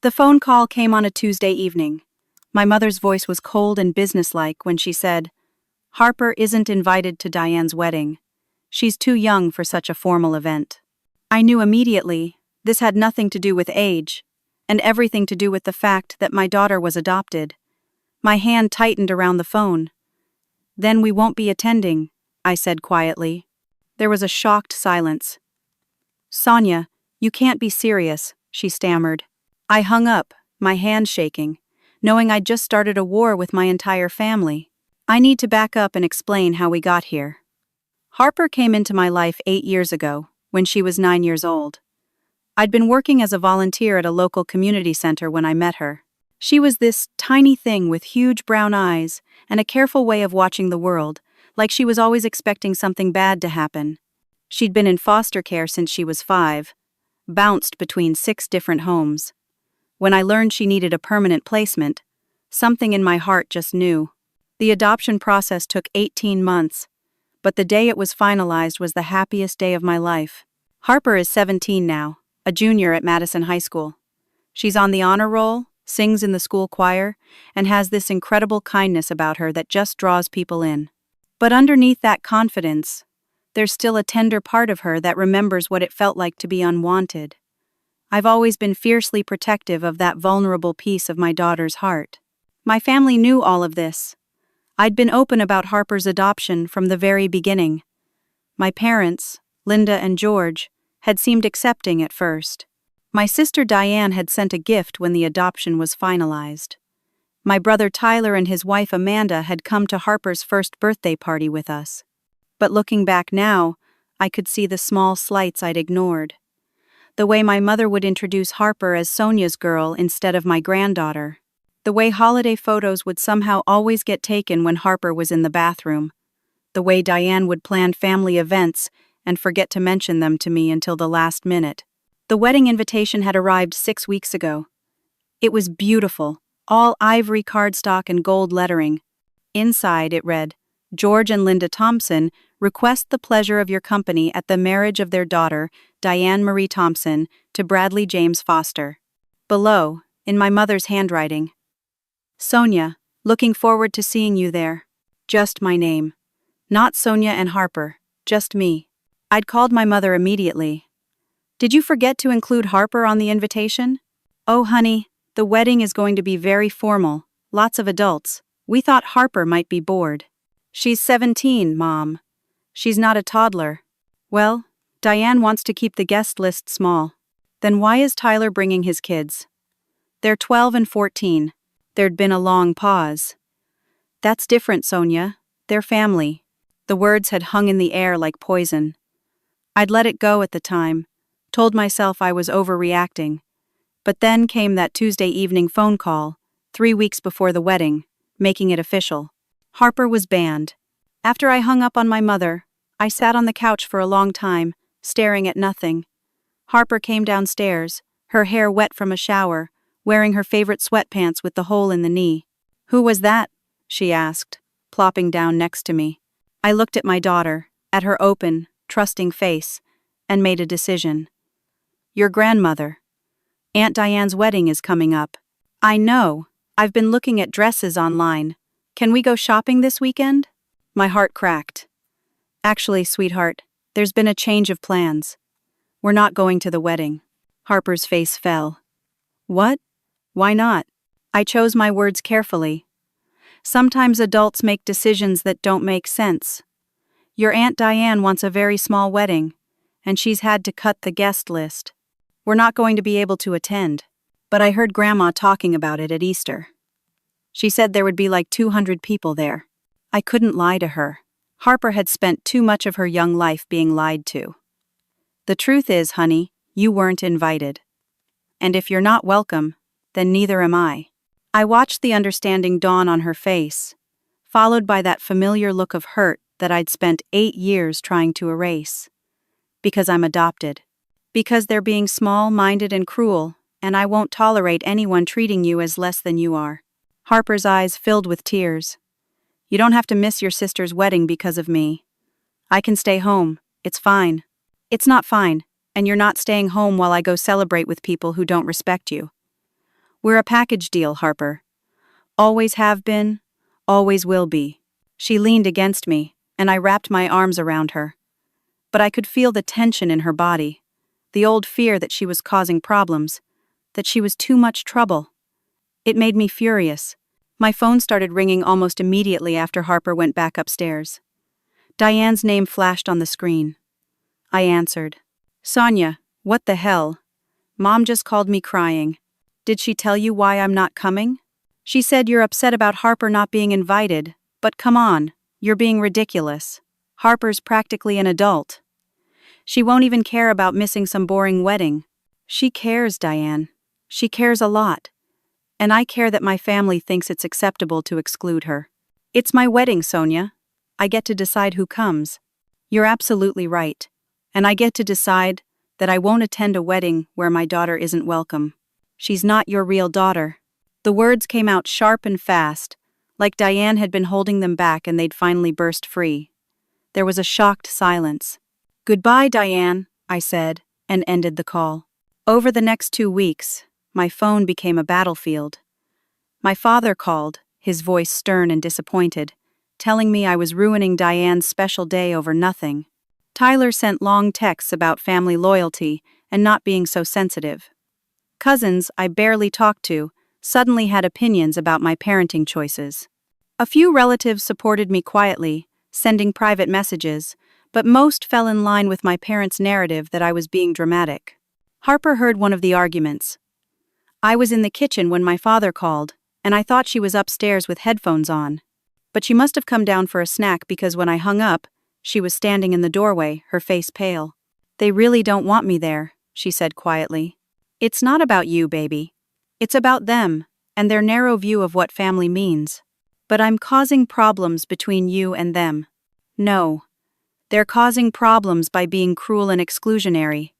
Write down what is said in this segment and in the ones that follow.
The phone call came on a Tuesday evening. My mother's voice was cold and businesslike when she said, "Harper isn't invited to Diane's wedding. She's too young for such a formal event." I knew immediately this had nothing to do with age, and everything to do with the fact that my daughter was adopted. My hand tightened around the phone. "Then we won't be attending," I said quietly. There was a shocked silence. "Sonia, you can't be serious," she stammered. I hung up, my hand shaking, knowing I'd just started a war with my entire family. I need to back up and explain how we got here. Harper came into my life 8 years ago, when she was 9 years old. I'd been working as a volunteer at a local community center when I met her. She was this tiny thing with huge brown eyes and a careful way of watching the world, like she was always expecting something bad to happen. She'd been in foster care since she was 5, bounced between 6 different homes. When I learned she needed a permanent placement, something in my heart just knew. The adoption process took 18 months, but the day it was finalized was the happiest day of my life. Harper is 17 now, a junior at Madison High School. She's on the honor roll, sings in the school choir, and has this incredible kindness about her that just draws people in. But underneath that confidence, there's still a tender part of her that remembers what it felt like to be unwanted. I've always been fiercely protective of that vulnerable piece of my daughter's heart. My family knew all of this. I'd been open about Harper's adoption from the very beginning. My parents, Linda and George, had seemed accepting at first. My sister Diane had sent a gift when the adoption was finalized. My brother Tyler and his wife Amanda had come to Harper's first birthday party with us. But looking back now, I could see the small slights I'd ignored. The way my mother would introduce Harper as Sonia's girl instead of my granddaughter. The way holiday photos would somehow always get taken when Harper was in the bathroom. The way Diane would plan family events and forget to mention them to me until the last minute. The wedding invitation had arrived 6 weeks ago. It was beautiful, all ivory cardstock and gold lettering. Inside it read, "George and Linda Thompson request the pleasure of your company at the marriage of their daughter, Diane Marie Thompson, to Bradley James Foster." Below, in my mother's handwriting, "Sonia, looking forward to seeing you there." Just my name. Not Sonia and Harper, just me. I'd called my mother immediately. "Did you forget to include Harper on the invitation?" "Oh, honey, the wedding is going to be very formal, lots of adults. We thought Harper might be bored." "She's 17, Mom. She's not a toddler." "Well, Diane wants to keep the guest list small." "Then why is Tyler bringing his kids?" "They're 12 and 14. There'd been a long pause. "That's different, Sonia. They're family." The words had hung in the air like poison. I'd let it go at the time, told myself I was overreacting. But then came that Tuesday evening phone call, 3 weeks before the wedding, making it official. Harper was banned. After I hung up on my mother, I sat on the couch for a long time, staring at nothing. Harper came downstairs, her hair wet from a shower, wearing her favorite sweatpants with the hole in the knee. "Who was that?" she asked, plopping down next to me. I looked at my daughter, at her open, trusting face, and made a decision. "Your grandmother. Aunt Diane's wedding is coming up." "I know. I've been looking at dresses online. Can we go shopping this weekend?" My heart cracked. "Actually, sweetheart, there's been a change of plans. We're not going to the wedding." Harper's face fell. "What? Why not?" I chose my words carefully. "Sometimes adults make decisions that don't make sense. Your Aunt Diane wants a very small wedding, and she's had to cut the guest list. We're not going to be able to attend." But I heard Grandma talking about it at Easter. She said there would be like 200 people there. I couldn't lie to her. Harper had spent too much of her young life being lied to. "The truth is, honey, you weren't invited. And if you're not welcome, then neither am I." I watched the understanding dawn on her face, followed by that familiar look of hurt that I'd spent 8 years trying to erase. "Because I'm adopted. Because they're being small-minded and cruel, and I won't tolerate anyone treating you as less than you are." Harper's eyes filled with tears. "You don't have to miss your sister's wedding because of me. I can stay home. It's fine." "It's not fine, and you're not staying home while I go celebrate with people who don't respect you." We're a package deal, Harper. Always have been, always will be. She leaned against me, and I wrapped my arms around her. But I could feel the tension in her body, the old fear that she was causing problems, that she was too much trouble. It made me furious. My phone started ringing almost immediately after Harper went back upstairs. Diane's name flashed on the screen. I answered. Sonia, what the hell? Mom just called me crying. Did she tell you why I'm not coming? She said you're upset about Harper not being invited, but come on, you're being ridiculous. Harper's practically an adult. She won't even care about missing some boring wedding. She cares, Diane. She cares a lot. And I care that my family thinks it's acceptable to exclude her. It's my wedding, Sonia. I get to decide who comes. You're absolutely right. And I get to decide that I won't attend a wedding where my daughter isn't welcome. She's not your real daughter. The words came out sharp and fast, like Diane had been holding them back and they'd finally burst free. There was a shocked silence. Goodbye, Diane, I said, and ended the call. Over the next 2 weeks, my phone became a battlefield. My father called, his voice stern and disappointed, telling me I was ruining Diane's special day over nothing. Tyler sent long texts about family loyalty and not being so sensitive. Cousins I barely talked to suddenly had opinions about my parenting choices. A few relatives supported me quietly, sending private messages, but most fell in line with my parents' narrative that I was being dramatic. Harper heard one of the arguments. I was in the kitchen when my father called, and I thought she was upstairs with headphones on. But she must have come down for a snack because when I hung up, she was standing in the doorway, her face pale. They really don't want me there, she said quietly. It's not about you, baby. It's about them, and their narrow view of what family means. But I'm causing problems between you and them. No. They're causing problems by being cruel and exclusionary.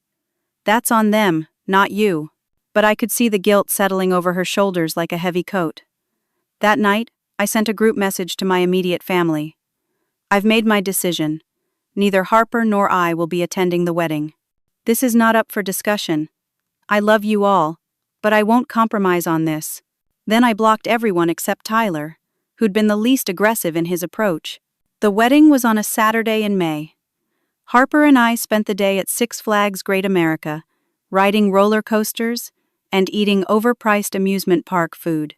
That's on them, not you. But I could see the guilt settling over her shoulders like a heavy coat. That night, I sent a group message to my immediate family. I've made my decision. Neither Harper nor I will be attending the wedding. This is not up for discussion. I love you all, but I won't compromise on this. Then I blocked everyone except Tyler, who'd been the least aggressive in his approach. The wedding was on a Saturday in May. Harper and I spent the day at Six Flags Great America, riding roller coasters and eating overpriced amusement park food.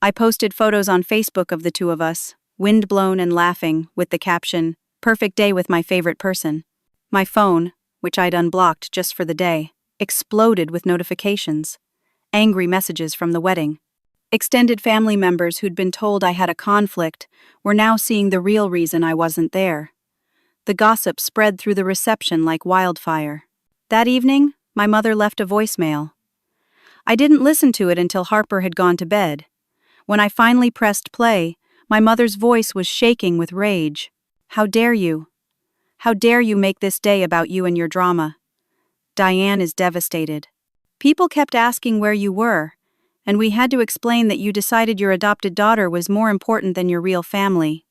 I posted photos on Facebook of the two of us, windblown and laughing, with the caption, "Perfect day with my favorite person." My phone, which I'd unblocked just for the day, exploded with notifications. Angry messages from the wedding. Extended family members who'd been told I had a conflict were now seeing the real reason I wasn't there. The gossip spread through the reception like wildfire. That evening, my mother left a voicemail. I didn't listen to it until Harper had gone to bed. When I finally pressed play, my mother's voice was shaking with rage. How dare you? How dare you make this day about you and your drama? Diane is devastated. People kept asking where you were, and we had to explain that you decided your adopted daughter was more important than your real family.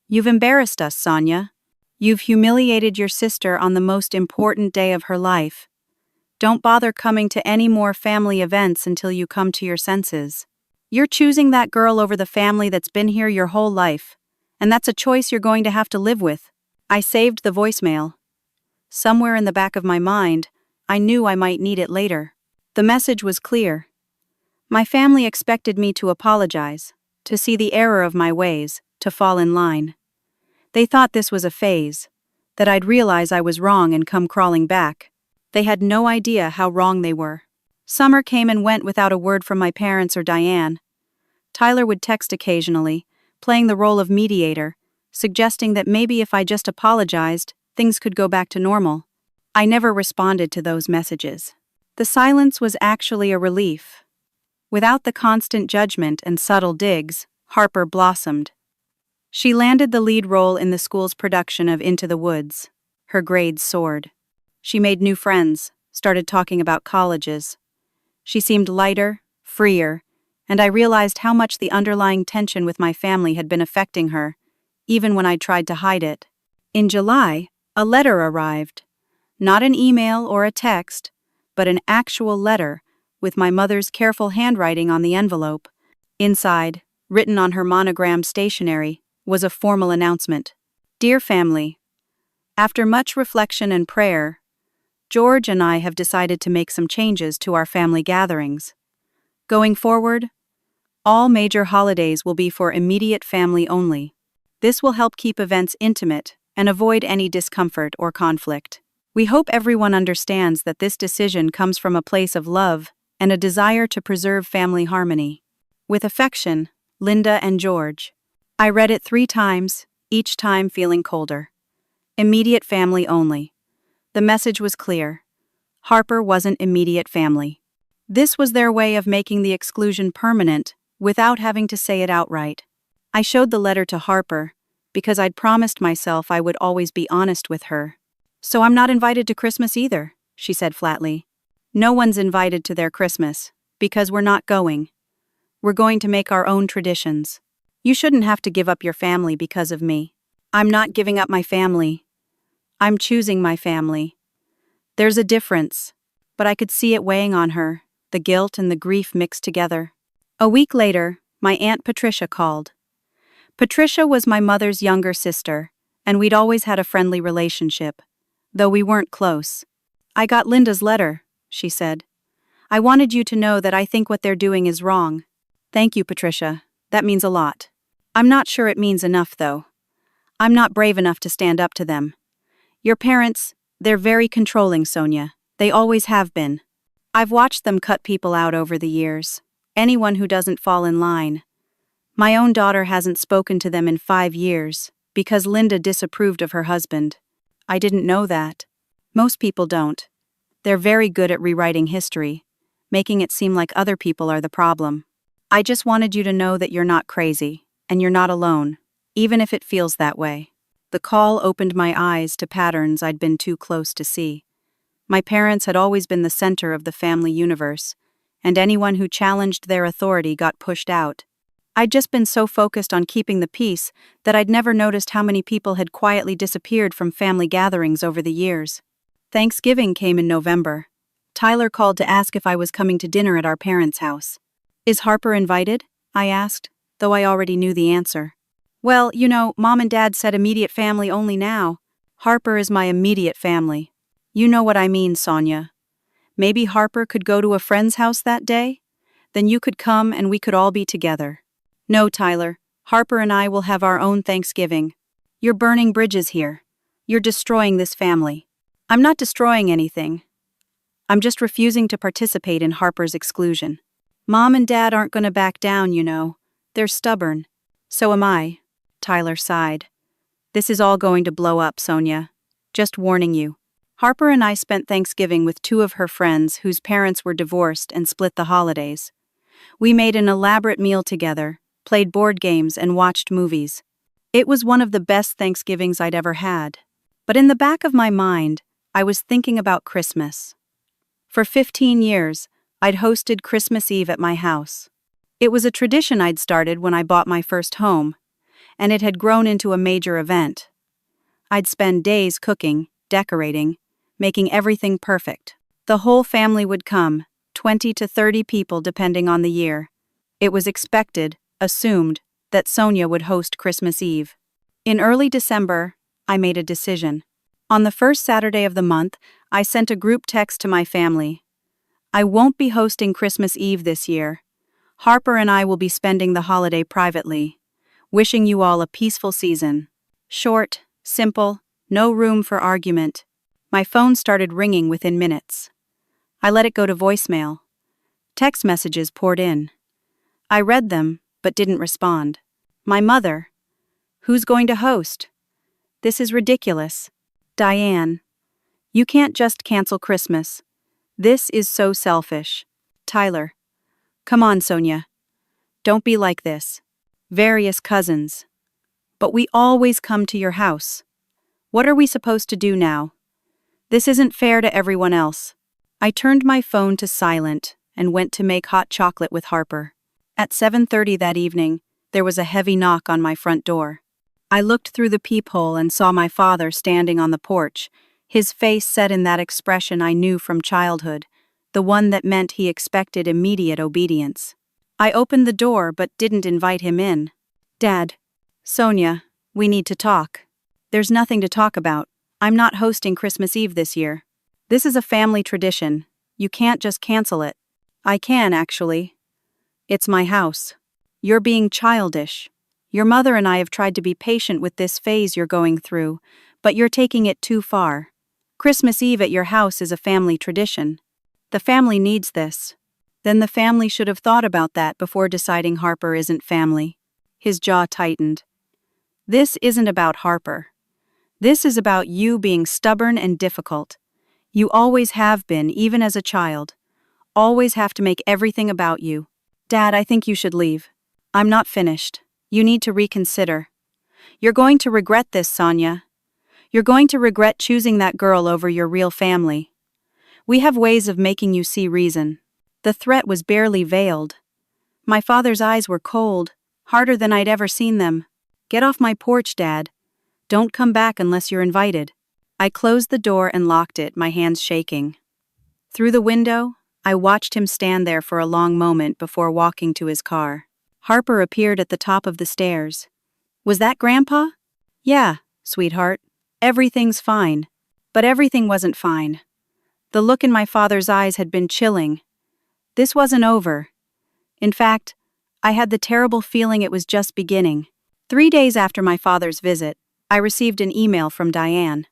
You've embarrassed us, Sonia. You've humiliated your sister on the most important day of her life. Don't bother coming to any more family events until you come to your senses. You're choosing that girl over the family that's been here your whole life, and that's a choice you're going to have to live with. I saved the voicemail. Somewhere in the back of my mind, I knew I might need it later. The message was clear. My family expected me to apologize, to see the error of my ways, to fall in line. They thought this was a phase, that I'd realize I was wrong and come crawling back. They had no idea how wrong they were. Summer came and went without a word from my parents or Diane. Tyler would text occasionally, playing the role of mediator, suggesting that maybe if I just apologized, things could go back to normal. I never responded to those messages. The silence was actually a relief. Without the constant judgment and subtle digs, Harper blossomed. She landed the lead role in the school's production of Into the Woods. Her grades soared. She made new friends, started talking about colleges. She seemed lighter, freer, and I realized how much the underlying tension with my family had been affecting her, even when I tried to hide it. In July, a letter arrived. Not an email or a text, but an actual letter with my mother's careful handwriting on the envelope. Inside, written on her monogrammed stationery, was a formal announcement. Dear family, after much reflection and prayer, George and I have decided to make some changes to our family gatherings. Going forward, all major holidays will be for immediate family only. This will help keep events intimate and avoid any discomfort or conflict. We hope everyone understands that this decision comes from a place of love and a desire to preserve family harmony. With affection, Linda and George. I read it 3 times, each time feeling colder. Immediate family only. The message was clear. Harper wasn't immediate family. This was their way of making the exclusion permanent without having to say it outright. I showed the letter to Harper because I'd promised myself I would always be honest with her. So I'm not invited to Christmas either, she said flatly. No one's invited to their Christmas because we're not going. We're going to make our own traditions. You shouldn't have to give up your family because of me. I'm not giving up my family. I'm choosing my family. There's a difference, but I could see it weighing on her, the guilt and the grief mixed together. A week later, my Aunt Patricia called. Patricia was my mother's younger sister, and we'd always had a friendly relationship, though we weren't close. I got Linda's letter, she said. I wanted you to know that I think what they're doing is wrong. Thank you, Patricia. That means a lot. I'm not sure it means enough, though. I'm not brave enough to stand up to them. Your parents, they're very controlling, Sonia. They always have been. I've watched them cut people out over the years. Anyone who doesn't fall in line. My own daughter hasn't spoken to them in 5 years because Linda disapproved of her husband. I didn't know that. Most people don't. They're very good at rewriting history, making it seem like other people are the problem. I just wanted you to know that you're not crazy, and you're not alone, even if it feels that way. The call opened my eyes to patterns I'd been too close to see. My parents had always been the center of the family universe, and anyone who challenged their authority got pushed out. I'd just been so focused on keeping the peace that I'd never noticed how many people had quietly disappeared from family gatherings over the years. Thanksgiving came in November. Tyler called to ask if I was coming to dinner at our parents' house. Is Harper invited? I asked, though I already knew the answer. Well, you know, Mom and Dad said immediate family only now. Harper is my immediate family. You know what I mean, Sonia. Maybe Harper could go to a friend's house that day? Then you could come and we could all be together. No, Tyler. Harper and I will have our own Thanksgiving. You're burning bridges here. You're destroying this family. I'm not destroying anything. I'm just refusing to participate in Harper's exclusion. Mom and Dad aren't going to back down, you know. They're stubborn. So am I. Tyler sighed. This is all going to blow up, Sonia. Just warning you. Harper and I spent Thanksgiving with 2 of her friends whose parents were divorced and split the holidays. We made an elaborate meal together, played board games, and watched movies. It was one of the best Thanksgivings I'd ever had. But in the back of my mind, I was thinking about Christmas. For 15 years, I'd hosted Christmas Eve at my house. It was a tradition I'd started when I bought my first home, and it had grown into a major event. I'd spend days cooking, decorating, making everything perfect. The whole family would come, 20 to 30 people depending on the year. It was expected, assumed, that Sonia would host Christmas Eve. In early December, I made a decision. On the first Saturday of the month, I sent a group text to my family. I won't be hosting Christmas Eve this year. Harper and I will be spending the holiday privately. Wishing you all a peaceful season. Short, simple, no room for argument. My phone started ringing within minutes. I let it go to voicemail. Text messages poured in. I read them, but didn't respond. My mother. Who's going to host? This is ridiculous. Diane. You can't just cancel Christmas. This is so selfish. Tyler. Come on, Sonia. Don't be like this. Various cousins. But we always come to your house. What are we supposed to do now? This isn't fair to everyone else. I turned my phone to silent and went to make hot chocolate with Harper. At 7:30 that evening, there was a heavy knock on my front door. I looked through the peephole and saw my father standing on the porch, his face set in that expression I knew from childhood, the one that meant he expected immediate obedience. I opened the door but didn't invite him in. "Dad. Sonia, we need to talk." "There's nothing to talk about. I'm not hosting Christmas Eve this year. This is a family tradition. You can't just cancel it." "I can, actually. It's my house." "You're being childish. Your mother and I have tried to be patient with this phase you're going through, but you're taking it too far. Christmas Eve at your house is a family tradition. The family needs this." "Then the family should have thought about that before deciding Harper isn't family." His jaw tightened. "This isn't about Harper. This is about you being stubborn and difficult. You always have been, even as a child. Always have to make everything about you." "Dad, I think you should leave." "I'm not finished. You need to reconsider. You're going to regret this, Sonia. You're going to regret choosing that girl over your real family. We have ways of making you see reason." The threat was barely veiled. My father's eyes were cold, harder than I'd ever seen them. "Get off my porch, Dad. Don't come back unless you're invited." I closed the door and locked it, my hands shaking. Through the window, I watched him stand there for a long moment before walking to his car. Harper appeared at the top of the stairs. "Was that Grandpa?" "Yeah, sweetheart. Everything's fine." But everything wasn't fine. The look in my father's eyes had been chilling. This wasn't over. In fact, I had the terrible feeling it was just beginning. 3 days after my father's visit, I received an email from Diane.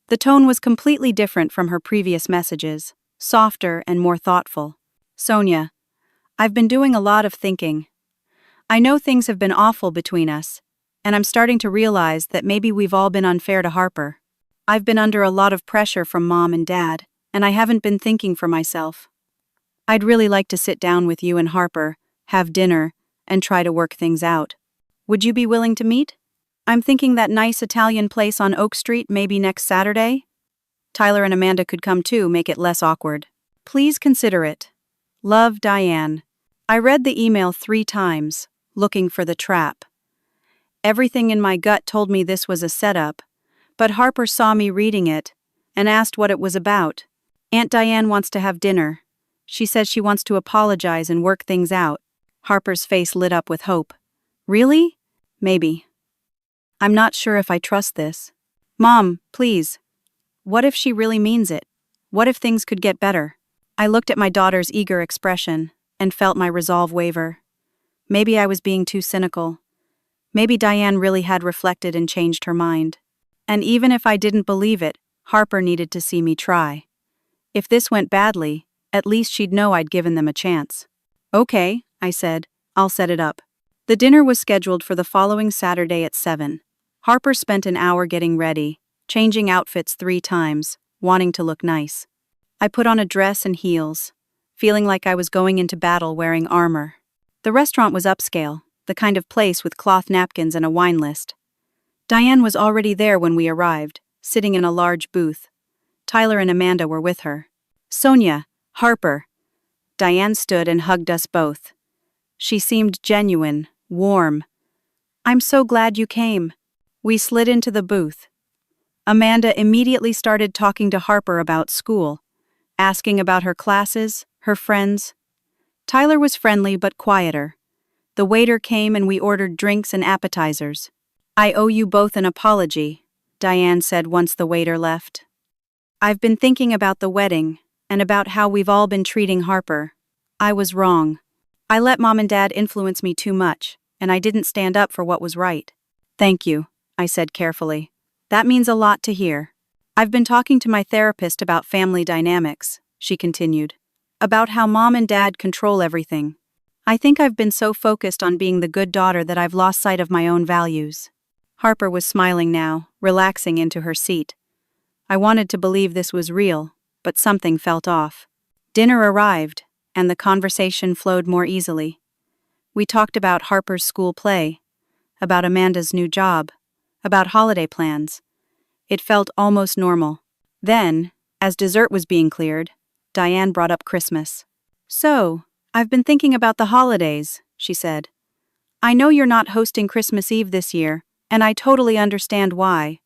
The tone was completely different from her previous messages, softer and more thoughtful. "Sonia, I've been doing a lot of thinking. I know things have been awful between us, and I'm starting to realize that maybe we've all been unfair to Harper. I've been under a lot of pressure from Mom and Dad, and I haven't been thinking for myself. I'd really like to sit down with you and Harper, have dinner, and try to work things out. Would you be willing to meet? I'm thinking that nice Italian place on Oak Street maybe next Saturday. Tyler and Amanda could come too, make it less awkward. Please consider it. Love, Diane." I read the email 3 times, looking for the trap. Everything in my gut told me this was a setup, but Harper saw me reading it and asked what it was about. "Aunt Diane wants to have dinner. She says she wants to apologize and work things out." Harper's face lit up with hope. "Really? Maybe. I'm not sure if I trust this." "Mom, please. What if she really means it? What if things could get better?" I looked at my daughter's eager expression and felt my resolve waver. Maybe I was being too cynical. Maybe Diane really had reflected and changed her mind. And even if I didn't believe it, Harper needed to see me try. If this went badly, at least she'd know I'd given them a chance. "Okay," I said, "I'll set it up." The dinner was scheduled for the following Saturday at 7. Harper spent an hour getting ready, changing outfits 3 times, wanting to look nice. I put on a dress and heels, feeling like I was going into battle wearing armor. The restaurant was upscale, the kind of place with cloth napkins and a wine list. Diane was already there when we arrived, sitting in a large booth. Tyler and Amanda were with her. "Sonia, Harper." Diane stood and hugged us both. She seemed genuine, warm. "I'm so glad you came." We slid into the booth. Amanda immediately started talking to Harper about school, asking about her classes, her friends. Tyler was friendly but quieter. The waiter came and we ordered drinks and appetizers. "I owe you both an apology," Diane said once the waiter left. "I've been thinking about the wedding, and about how we've all been treating Harper. I was wrong. I let Mom and Dad influence me too much, and I didn't stand up for what was right." "Thank you," I said carefully. "That means a lot to hear. I've been talking to my therapist about family dynamics," she continued. "About how Mom and Dad control everything. I think I've been so focused on being the good daughter that I've lost sight of my own values." Harper was smiling now, relaxing into her seat. I wanted to believe this was real, but something felt off. Dinner arrived, and the conversation flowed more easily. We talked about Harper's school play, about Amanda's new job, about holiday plans. It felt almost normal. Then, as dessert was being cleared, Diane brought up Christmas. "So, I've been thinking about the holidays," she said. "I know you're not hosting Christmas Eve this year, and I totally understand why.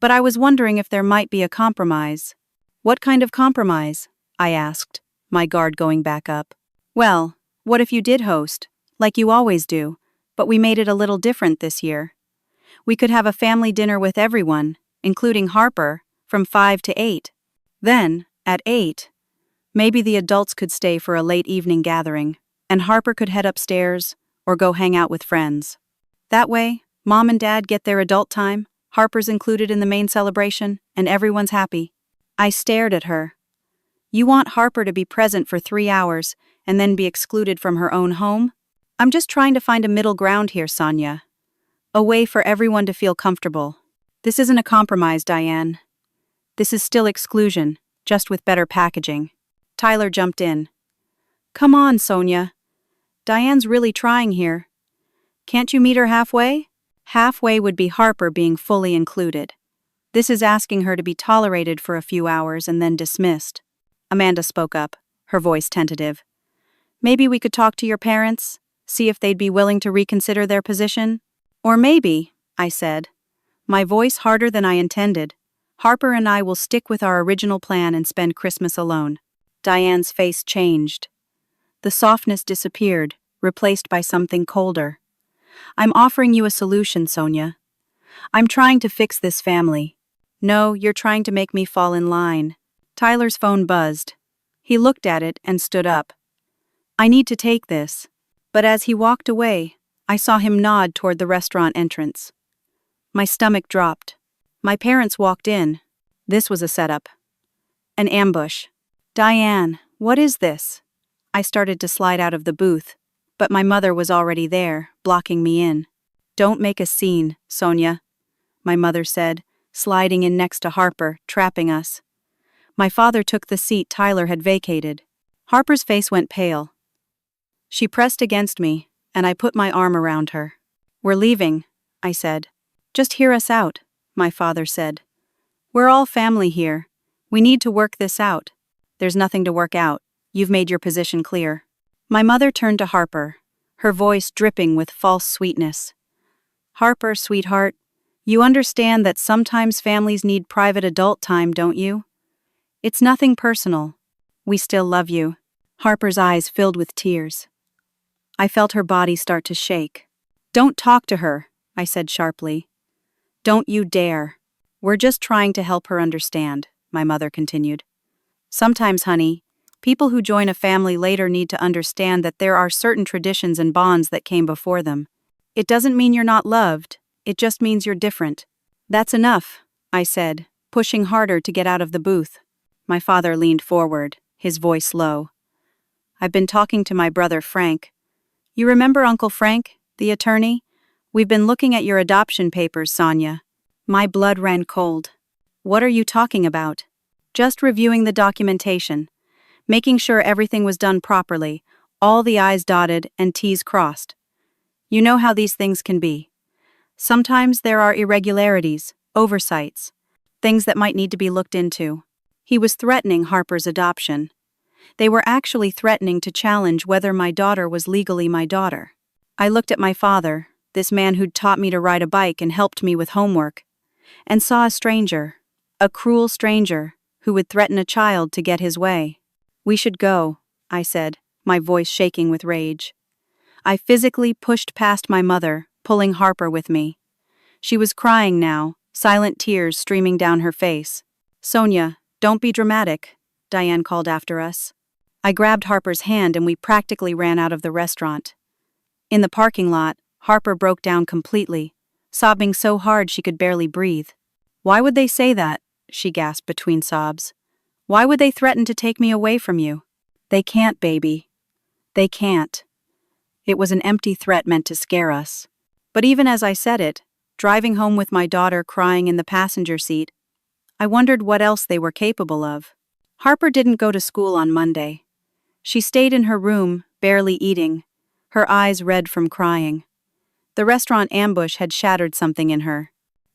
But I was wondering if there might be a compromise." "What kind of compromise?" I asked, my guard going back up. Well, what if you did host, like you always do, but we made it a little different this year? We could have a family dinner with everyone, including Harper, from 5 to 8. Then, at 8, maybe the adults could stay for a late evening gathering, and Harper could head upstairs or go hang out with friends. That way, Mom and Dad get their adult time, Harper's included in the main celebration, and everyone's happy. I stared at her. You want Harper to be present for 3 hours and then be excluded from her own home? I'm just trying to find a middle ground here, Sonia. A way for everyone to feel comfortable. This isn't a compromise, Diane. This is still exclusion, just with better packaging. Tyler jumped in. Come on, Sonia. Diane's really trying here. Can't you meet her halfway? Halfway would be Harper being fully included. This is asking her to be tolerated for a few hours and then dismissed. Amanda spoke up, her voice tentative. Maybe we could talk to your parents, see if they'd be willing to reconsider their position? Or maybe, I said, my voice harder than I intended, Harper and I will stick with our original plan and spend Christmas alone. Diane's face changed. The softness disappeared, replaced by something colder. I'm offering you a solution, Sonia. I'm trying to fix this family. No, you're trying to make me fall in line. Tyler's phone buzzed. He looked at it and stood up. I need to take this. But as he walked away, I saw him nod toward the restaurant entrance. My stomach dropped. My parents walked in. This was a setup. An ambush. Diane, what is this? I started to slide out of the booth, but my mother was already there, blocking me in. Don't make a scene, Sonia, my mother said, sliding in next to Harper, trapping us. My father took the seat Tyler had vacated. Harper's face went pale. She pressed against me, and I put my arm around her. We're leaving, I said. Just hear us out, my father said. We're all family here. We need to work this out. There's nothing to work out. You've made your position clear. My mother turned to Harper, her voice dripping with false sweetness. Harper, sweetheart, you understand that sometimes families need private adult time, don't you? It's nothing personal. We still love you. Harper's eyes filled with tears. I felt her body start to shake. Don't talk to her, I said sharply. Don't you dare. We're just trying to help her understand, my mother continued. Sometimes, honey, people who join a family later need to understand that there are certain traditions and bonds that came before them. It doesn't mean you're not loved, it just means you're different. That's enough, I said, pushing harder to get out of the booth. My father leaned forward, his voice low. I've been talking to my brother Frank. You remember Uncle Frank, the attorney? We've been looking at your adoption papers, Sonia. My blood ran cold. What are you talking about? Just reviewing the documentation. Making sure everything was done properly, all the I's dotted and T's crossed. You know how these things can be. Sometimes there are irregularities, oversights, things that might need to be looked into. He was threatening Harper's adoption. They were actually threatening to challenge whether my daughter was legally my daughter. I looked at my father, this man who'd taught me to ride a bike and helped me with homework, and saw a stranger, a cruel stranger, who would threaten a child to get his way. We should go, I said, my voice shaking with rage. I physically pushed past my mother, pulling Harper with me. She was crying now, silent tears streaming down her face. Sonia, don't be dramatic, Diane called after us. I grabbed Harper's hand and we practically ran out of the restaurant. In the parking lot, Harper broke down completely, sobbing so hard she could barely breathe. Why would they say that? She gasped between sobs. Why would they threaten to take me away from you? They can't, baby. They can't. It was an empty threat meant to scare us. But even as I said it, driving home with my daughter crying in the passenger seat, I wondered what else they were capable of. Harper didn't go to school on Monday. She stayed in her room, barely eating, her eyes red from crying. The restaurant ambush had shattered something in her.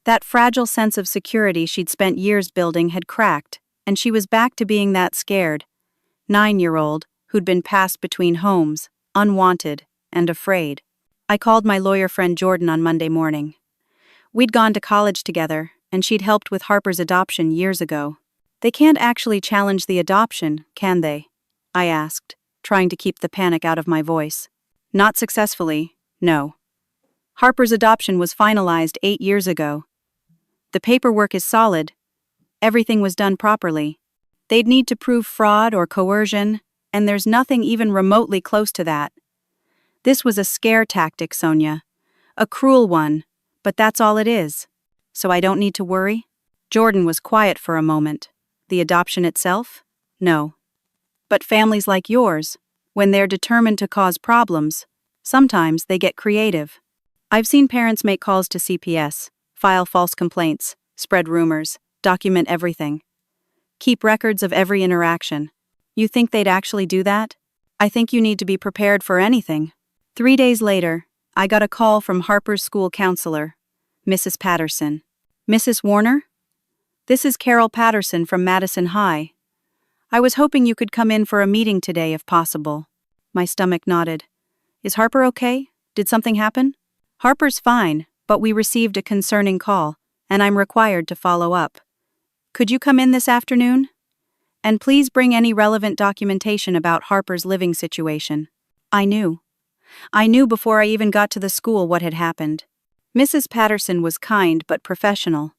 That fragile sense of security she'd spent years building had cracked, and she was back to being that scared 9-year-old who'd been passed between homes, unwanted and afraid. I called my lawyer friend Jordan on Monday morning. We'd gone to college together, and she'd helped with Harper's adoption years ago. They can't actually challenge the adoption, can they? I asked, trying to keep the panic out of my voice. Not successfully, no. Harper's adoption was finalized 8 years ago. The paperwork is solid. Everything was done properly. They'd need to prove fraud or coercion, and there's nothing even remotely close to that. This was a scare tactic, Sonia. A cruel one, but that's all it is. So I don't need to worry? Jordan was quiet for a moment. The adoption itself? No. But families like yours, when they're determined to cause problems, sometimes they get creative. I've seen parents make calls to CPS, file false complaints, spread rumors, document everything. Keep records of every interaction. You think they'd actually do that? I think you need to be prepared for anything. 3 days later, I got a call from Harper's school counselor, Mrs. Patterson. Mrs. Warner? This is Carol Patterson from Madison High. I was hoping you could come in for a meeting today if possible. My stomach nodded. Is Harper okay? Did something happen? Harper's fine, but we received a concerning call, and I'm required to follow up. Could you come in this afternoon? And please bring any relevant documentation about Harper's living situation. I knew before I even got to the school what had happened. Mrs. Patterson was kind but professional.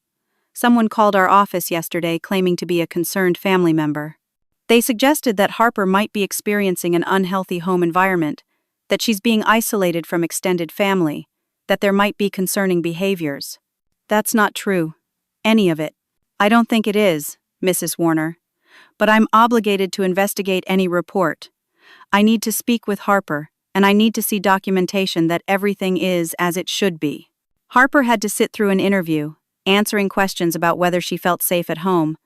Someone called our office yesterday claiming to be a concerned family member. They suggested that Harper might be experiencing an unhealthy home environment, that she's being isolated from extended family, that there might be concerning behaviors. That's not true. Any of it. I don't think it is, Mrs. Warner. But I'm obligated to investigate any report. I need to speak with Harper, and I need to see documentation that everything is as it should be. Harper had to sit through an interview, answering questions about whether she felt safe at home,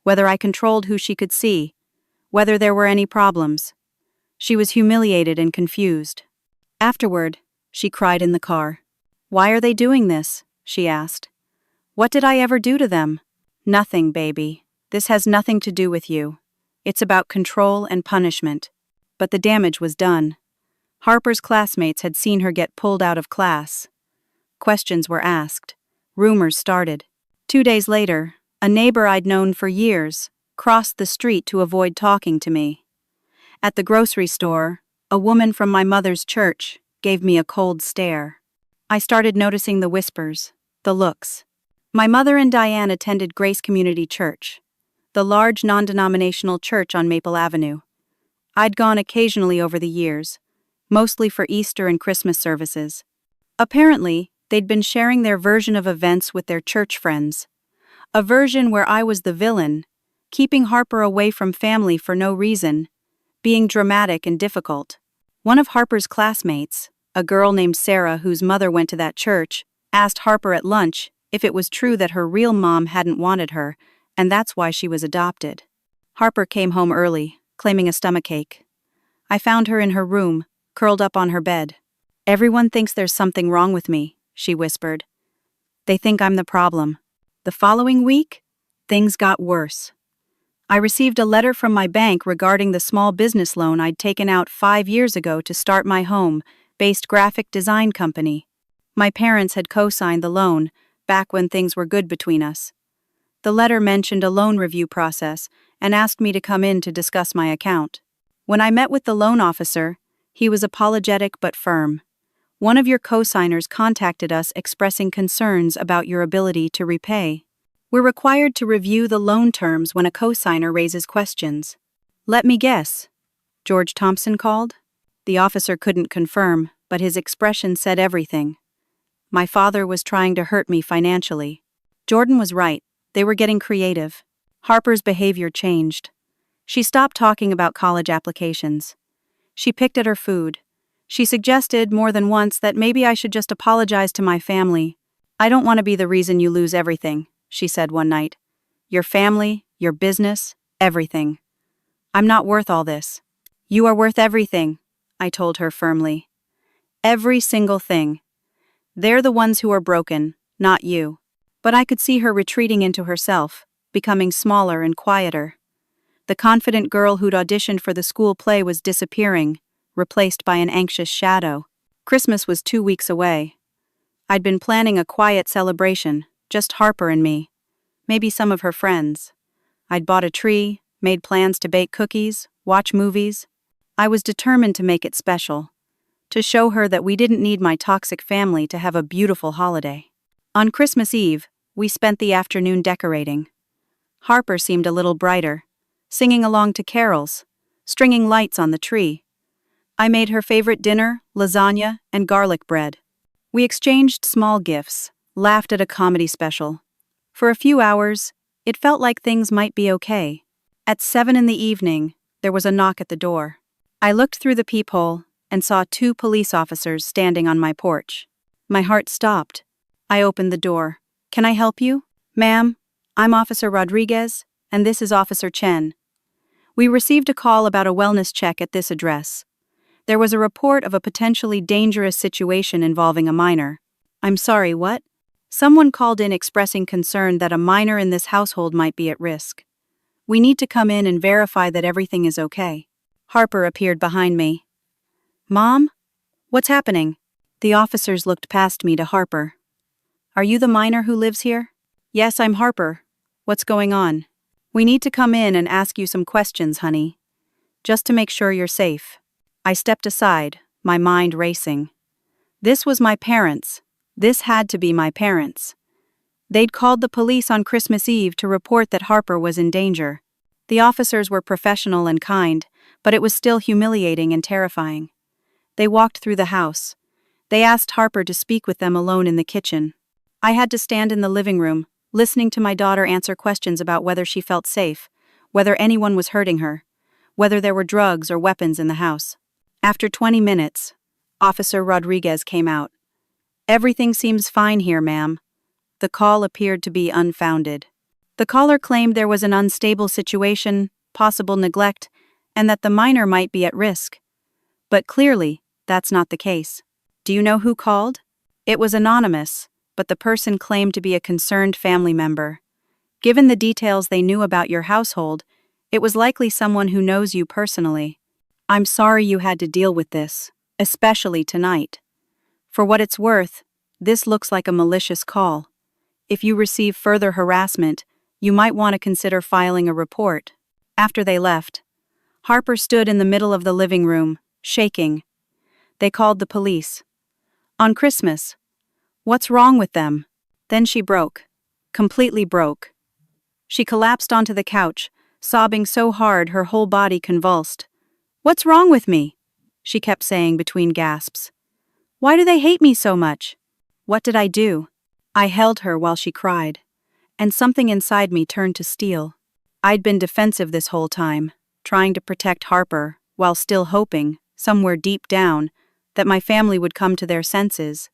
whether I controlled who she could see, whether there were any problems. She was humiliated and confused. Afterward, she cried in the car. Why are they doing this? She asked. What did I ever do to them? Nothing, baby. This has nothing to do with you. It's about control and punishment. But the damage was done. Harper's classmates had seen her get pulled out of class. Questions were asked. Rumors started. 2 days later, a neighbor I'd known for years crossed the street to avoid talking to me. At the grocery store, a woman from my mother's church gave me a cold stare. I started noticing the whispers, the looks. My mother and Diane attended Grace Community Church, the large non-denominational church on Maple Avenue. I'd gone occasionally over the years, mostly for Easter and Christmas services. Apparently, they'd been sharing their version of events with their church friends. A version where I was the villain, keeping Harper away from family for no reason, being dramatic and difficult. One of Harper's classmates, a girl named Sarah whose mother went to that church, asked Harper at lunch if it was true that her real mom hadn't wanted her, and that's why she was adopted. Harper came home early, claiming a stomachache. I found her in her room, curled up on her bed. Everyone thinks there's something wrong with me, she whispered. They think I'm the problem. The following week, things got worse. I received a letter from my bank regarding the small business loan I'd taken out 5 years ago to start my home-based graphic design company. My parents had co-signed the loan back when things were good between us. The letter mentioned a loan review process and asked me to come in to discuss my account. When I met with the loan officer, he was apologetic but firm. One of your co-signers contacted us expressing concerns about your ability to repay. We're required to review the loan terms when a co-signer raises questions. Let me guess. George Thompson called? The officer couldn't confirm, but his expression said everything. My father was trying to hurt me financially. Jordan was right. They were getting creative. Harper's behavior changed. She stopped talking about college applications. She picked at her food. She suggested more than once that maybe I should just apologize to my family. I don't want to be the reason you lose everything, she said one night. Your family, your business, everything. I'm not worth all this. You are worth everything, I told her firmly. Every single thing. They're the ones who are broken, not you. But I could see her retreating into herself, becoming smaller and quieter. The confident girl who'd auditioned for the school play was disappearing, replaced by an anxious shadow. Christmas was 2 weeks away. I'd been planning a quiet celebration, just Harper and me. Maybe some of her friends. I'd bought a tree, made plans to bake cookies, watch movies. I was determined to make it special, to show her that we didn't need my toxic family to have a beautiful holiday. On Christmas Eve, we spent the afternoon decorating. Harper seemed a little brighter, singing along to carols, stringing lights on the tree. I made her favorite dinner, lasagna, and garlic bread. We exchanged small gifts, laughed at a comedy special. For a few hours, it felt like things might be okay. At 7 in the evening, there was a knock at the door. I looked through the peephole and saw 2 police officers standing on my porch. My heart stopped. I opened the door. "Can I help you?" "Ma'am, I'm Officer Rodriguez, and this is Officer Chen. We received a call about a wellness check at this address. There was a report of a potentially dangerous situation involving a minor." "I'm sorry, what?" "Someone called in expressing concern that a minor in this household might be at risk. We need to come in and verify that everything is okay." Harper appeared behind me. "Mom? What's happening?" The officers looked past me to Harper. "Are you the minor who lives here?" "Yes, I'm Harper. What's going on?" "We need to come in and ask you some questions, honey. Just to make sure you're safe." I stepped aside, my mind racing. This was my parents. This had to be my parents. They'd called the police on Christmas Eve to report that Harper was in danger. The officers were professional and kind, but it was still humiliating and terrifying. They walked through the house. They asked Harper to speak with them alone in the kitchen. I had to stand in the living room, listening to my daughter answer questions about whether she felt safe, whether anyone was hurting her, whether there were drugs or weapons in the house. After 20 minutes, Officer Rodriguez came out. "Everything seems fine here, ma'am." The call appeared to be unfounded. The caller claimed there was an unstable situation, possible neglect, and that the minor might be at risk. But clearly, that's not the case. "Do you know who called?" "It was anonymous, but the person claimed to be a concerned family member. Given the details they knew about your household, it was likely someone who knows you personally. I'm sorry you had to deal with this, especially tonight. For what it's worth, this looks like a malicious call. If you receive further harassment, you might want to consider filing a report." After they left, Harper stood in the middle of the living room, shaking. They called the police. "On Christmas. What's wrong with them?" Then she broke. Completely broke. She collapsed onto the couch, sobbing so hard her whole body convulsed. "What's wrong with me?" she kept saying between gasps. "Why do they hate me so much?" What did I do? I held her while she cried, and something inside me turned to steel. I'd been defensive this whole time, trying to protect Harper, while still hoping, somewhere deep down, that my family would come to their senses.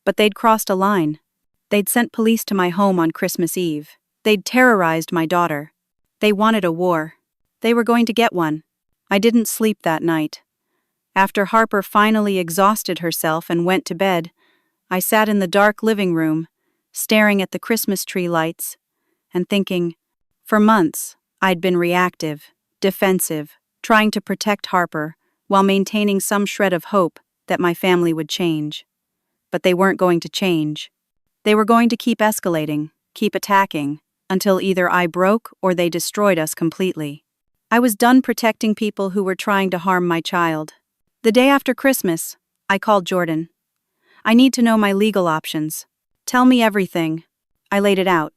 But they'd crossed a line. They'd sent police to my home on Christmas Eve. They'd terrorized my daughter. They wanted a war. They were going to get one. I didn't sleep that night. After Harper finally exhausted herself and went to bed, I sat in the dark living room, staring at the Christmas tree lights, and thinking, for months, I'd been reactive, defensive, trying to protect Harper, while maintaining some shred of hope that my family would change. But they weren't going to change. They were going to keep escalating, keep attacking, until either I broke or they destroyed us completely. I was done protecting people who were trying to harm my child. The day after Christmas, I called Jordan. "I need to know my legal options. Tell me everything." I laid it out.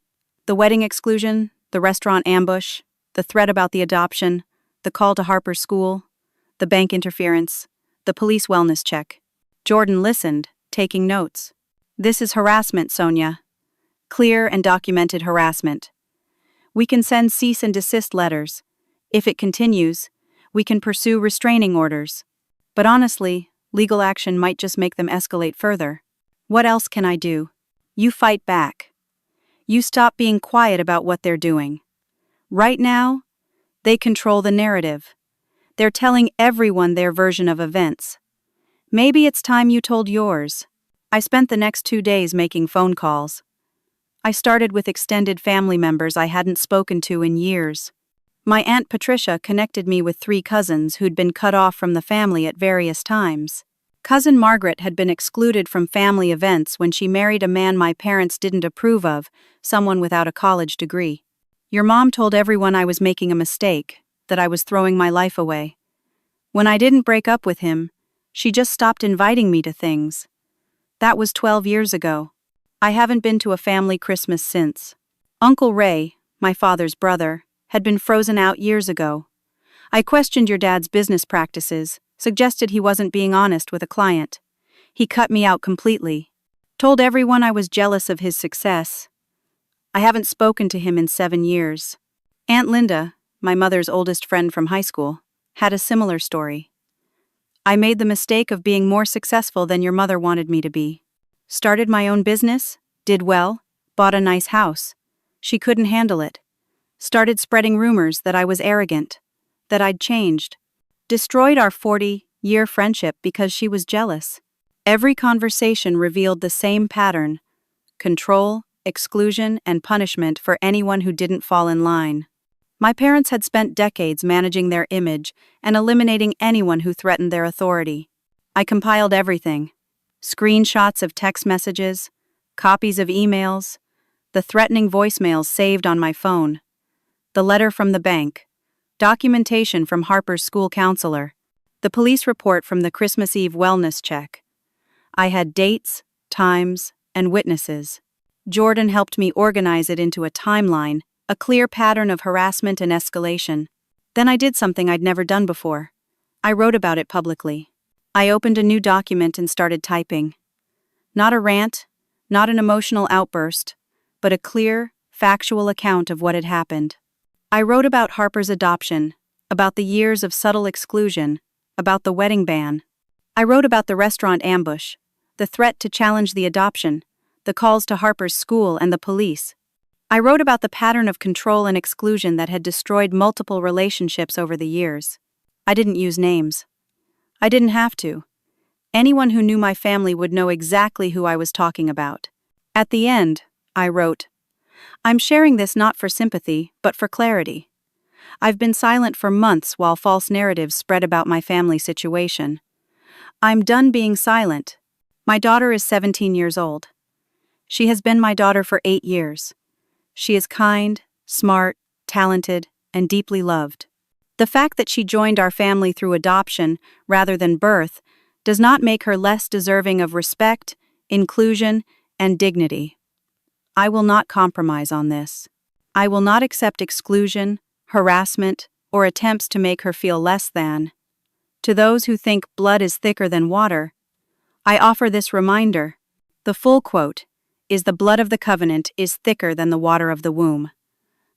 The wedding exclusion, the restaurant ambush, the threat about the adoption, the call to Harper's school, the bank interference, the police wellness check. Jordan listened, taking notes. "This is harassment, Sonia. Clear and documented harassment. We can send cease and desist letters. If it continues, we can pursue restraining orders. But honestly, legal action might just make them escalate further. What else can I do? You fight back. You stop being quiet about what they're doing. Right now, they control the narrative. They're telling everyone their version of events. Maybe it's time you told yours." I spent the next 2 days making phone calls. I started with extended family members I hadn't spoken to in years. My Aunt Patricia connected me with 3 cousins who'd been cut off from the family at various times. Cousin Margaret had been excluded from family events when she married a man my parents didn't approve of, someone without a college degree. Your mom told everyone I was making a mistake, that I was throwing my life away. When I didn't break up with him, she just stopped inviting me to things. That was 12 years ago. I haven't been to a family Christmas since. Uncle Ray, my father's brother, had been frozen out years ago. I questioned your dad's business practices, suggested he wasn't being honest with a client. He cut me out completely. Told everyone I was jealous of his success. I haven't spoken to him in 7 years. Aunt Linda, my mother's oldest friend from high school, had a similar story. I made the mistake of being more successful than your mother wanted me to be. Started my own business, did well, bought a nice house. She couldn't handle it. Started spreading rumors that I was arrogant, that I'd changed. Destroyed our 40-year friendship because she was jealous. Every conversation revealed the same pattern: control, exclusion, and punishment for anyone who didn't fall in line. My parents had spent decades managing their image and eliminating anyone who threatened their authority. I compiled everything: screenshots of text messages, copies of emails, the threatening voicemails saved on my phone, the letter from the bank, documentation from Harper's school counselor, the police report from the Christmas Eve wellness check. I had dates, times, and witnesses. Jordan helped me organize it into a timeline, a clear pattern of harassment and escalation. Then I did something I'd never done before. I wrote about it publicly. I opened a new document and started typing. Not a rant, not an emotional outburst, but a clear, factual account of what had happened. I wrote about Harper's adoption, about the years of subtle exclusion, about the wedding ban. I wrote about the restaurant ambush, the threat to challenge the adoption, the calls to Harper's school and the police. I wrote about the pattern of control and exclusion that had destroyed multiple relationships over the years. I didn't use names. I didn't have to. Anyone who knew my family would know exactly who I was talking about. At the end, I wrote, "I'm sharing this not for sympathy, but for clarity. I've been silent for months while false narratives spread about my family situation. I'm done being silent. My daughter is 17 years old. She has been my daughter for 8 years. She is kind, smart, talented, and deeply loved. The fact that she joined our family through adoption rather than birth does not make her less deserving of respect, inclusion, and dignity. I will not compromise on this. I will not accept exclusion, harassment, or attempts to make her feel less than. To those who think blood is thicker than water, I offer this reminder. The full quote is, "The blood of the covenant is thicker than the water of the womb.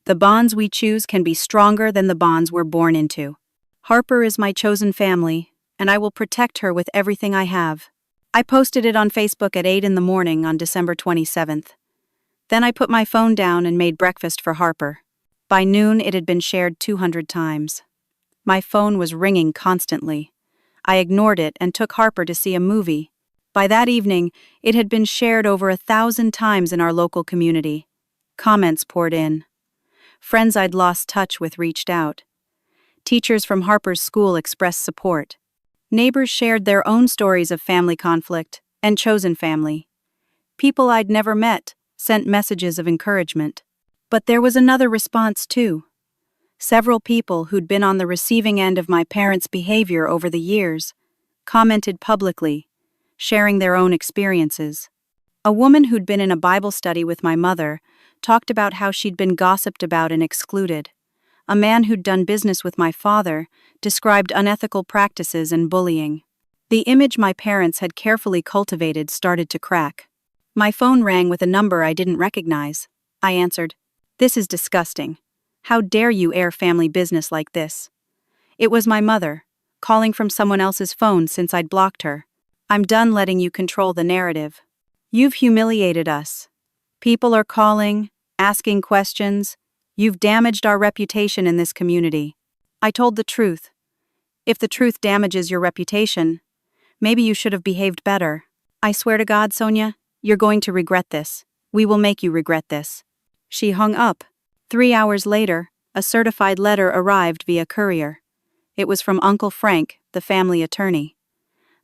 The bonds we choose can be stronger than the bonds we're born into. Harper is my chosen family, and I will protect her with everything I have." I posted it on Facebook at 8 in the morning on December 27th. Then I put my phone down and made breakfast for Harper. By noon, it had been shared 200 times. My phone was ringing constantly. I ignored it and took Harper to see a movie. By that evening, it had been shared over 1,000 times in our local community. Comments poured in. Friends I'd lost touch with reached out. Teachers from Harper's school expressed support. Neighbors shared their own stories of family conflict and chosen family. People I'd never met sent messages of encouragement. But there was another response too. Several people who'd been on the receiving end of my parents' behavior over the years commented publicly, sharing their own experiences. A woman who'd been in a Bible study with my mother talked about how she'd been gossiped about and excluded. A man who'd done business with my father described unethical practices and bullying. The image my parents had carefully cultivated started to crack. My phone rang with a number I didn't recognize. I answered, "This is disgusting. How dare you air family business like this?" It was my mother, calling from someone else's phone since I'd blocked her. "I'm done letting you control the narrative. You've humiliated us. People are calling, asking questions. You've damaged our reputation in this community." I told the truth. If the truth damages your reputation, maybe you should have behaved better. "I swear to God, Sonia, you're going to regret this. We will make you regret this." She hung up. 3 hours later, a certified letter arrived via courier. It was from Uncle Frank, the family attorney.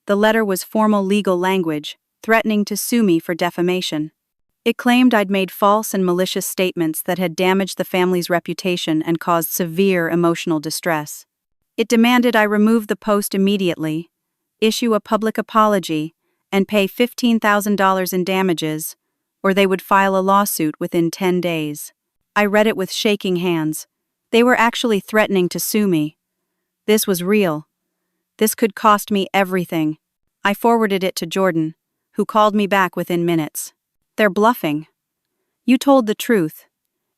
The letter was formal legal language, threatening to sue me for defamation. It claimed I'd made false and malicious statements that had damaged the family's reputation and caused severe emotional distress. It demanded I remove the post immediately, issue a public apology, and pay $15,000 in damages, or they would file a lawsuit within 10 days. I read it with shaking hands. They were actually threatening to sue me. This was real. This could cost me everything. I forwarded it to Jordan, who called me back within minutes. They're bluffing. You told the truth.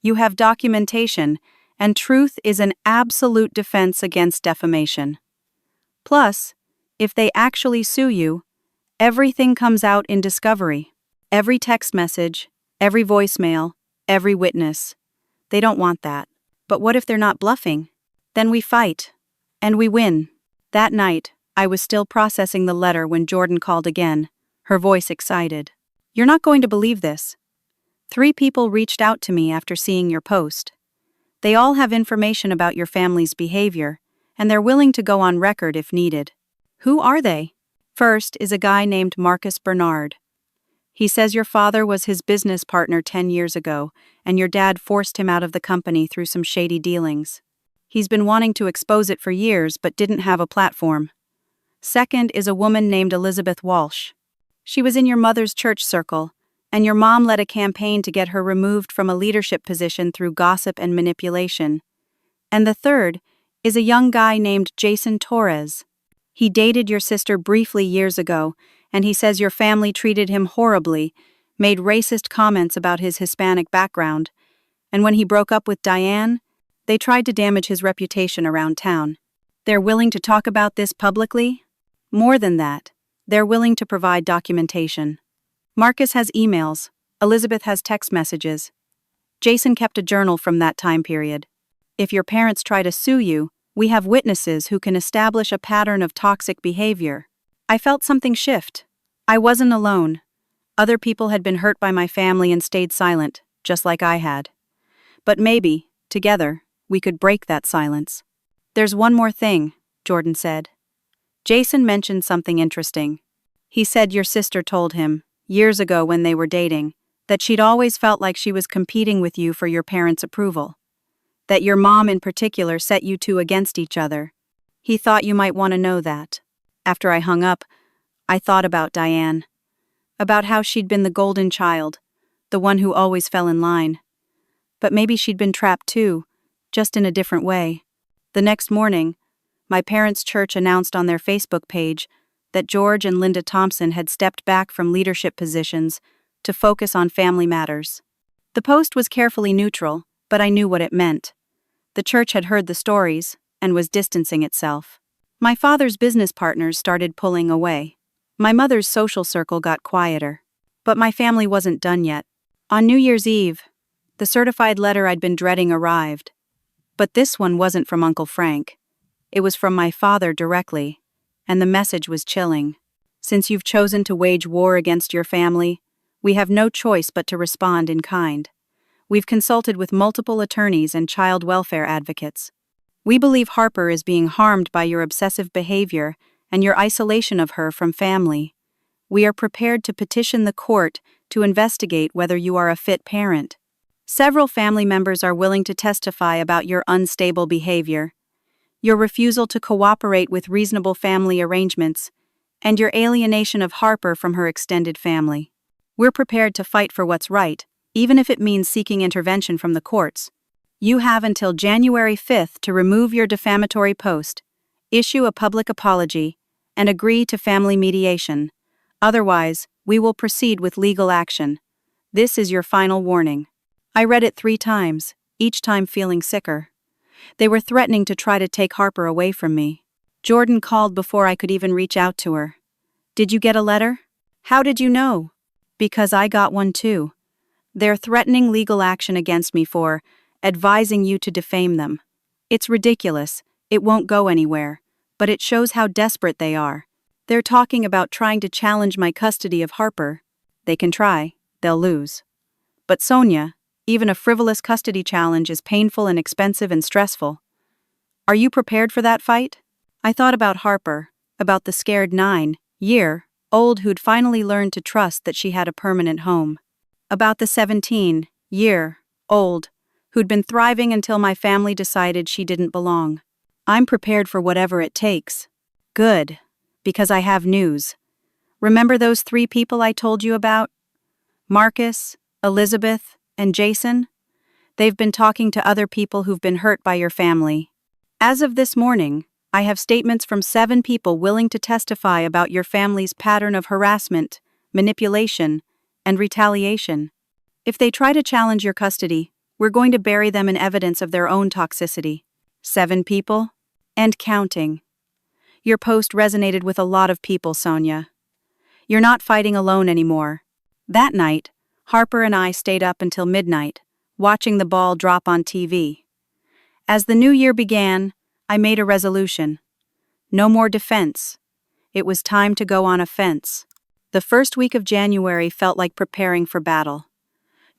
You have documentation, and truth is an absolute defense against defamation. Plus, if they actually sue you, everything comes out in discovery. Every text message, every voicemail, every witness. They don't want that. But what if they're not bluffing? Then we fight. And we win. That night, I was still processing the letter when Jordan called again, her voice excited. You're not going to believe this. 3 people reached out to me after seeing your post. They all have information about your family's behavior, and they're willing to go on record if needed. Who are they? First is a guy named Marcus Bernard. He says your father was his business partner 10 years ago, and your dad forced him out of the company through some shady dealings. He's been wanting to expose it for years but didn't have a platform. Second is a woman named Elizabeth Walsh. She was in your mother's church circle, and your mom led a campaign to get her removed from a leadership position through gossip and manipulation. And the third is a young guy named Jason Torres. He dated your sister briefly years ago, and he says your family treated him horribly, made racist comments about his Hispanic background, and when he broke up with Diane, they tried to damage his reputation around town. They're willing to talk about this publicly? More than that, they're willing to provide documentation. Marcus has emails, Elizabeth has text messages. Jason kept a journal from that time period. If your parents try to sue you, we have witnesses who can establish a pattern of toxic behavior. I felt something shift. I wasn't alone. Other people had been hurt by my family and stayed silent, just like I had. But maybe, together, we could break that silence. There's one more thing, Jordan said. Jason mentioned something interesting. He said your sister told him, years ago when they were dating, that she'd always felt like she was competing with you for your parents' approval. That your mom in particular set you two against each other. He thought you might want to know that. After I hung up, I thought about Diane. About how she'd been the golden child, the one who always fell in line. But maybe she'd been trapped too, just in a different way. The next morning, my parents' church announced on their Facebook page that George and Linda Thompson had stepped back from leadership positions to focus on family matters. The post was carefully neutral, but I knew what it meant. The church had heard the stories and was distancing itself. My father's business partners started pulling away. My mother's social circle got quieter. But my family wasn't done yet. On New Year's Eve, the certified letter I'd been dreading arrived. But this one wasn't from Uncle Frank. It was from my father directly, and the message was chilling. Since you've chosen to wage war against your family, we have no choice but to respond in kind. We've consulted with multiple attorneys and child welfare advocates. We believe Harper is being harmed by your obsessive behavior and your isolation of her from family. We are prepared to petition the court to investigate whether you are a fit parent. Several family members are willing to testify about your unstable behavior, your refusal to cooperate with reasonable family arrangements, and your alienation of Harper from her extended family. We're prepared to fight for what's right, even if it means seeking intervention from the courts. You have until January 5th to remove your defamatory post, issue a public apology, and agree to family mediation. Otherwise, we will proceed with legal action. This is your final warning. I read it 3 times, each time feeling sicker. They were threatening to try to take Harper away from me. Jordan called before I could even reach out to her. Did you get a letter? How did you know? Because I got one too. They're threatening legal action against me for advising you to defame them. It's ridiculous. It won't go anywhere. But it shows how desperate they are. They're talking about trying to challenge my custody of Harper. They can try. They'll lose. But Sonia, even a frivolous custody challenge is painful and expensive and stressful. Are you prepared for that fight? I thought about Harper, about the scared 9-year-old who'd finally learned to trust that she had a permanent home. About the 17-year-old who'd been thriving until my family decided she didn't belong. I'm prepared for whatever it takes. Good, because I have news. Remember those 3 people I told you about? Marcus, Elizabeth, and Jason? They've been talking to other people who've been hurt by your family. As of this morning, I have statements from 7 people willing to testify about your family's pattern of harassment, manipulation, and retaliation. If they try to challenge your custody, we're going to bury them in evidence of their own toxicity. 7 people? And counting. Your post resonated with a lot of people, Sonia. You're not fighting alone anymore. That night, Harper and I stayed up until midnight, watching the ball drop on TV. As the new year began, I made a resolution. No more defense. It was time to go on offense. The first week of January felt like preparing for battle.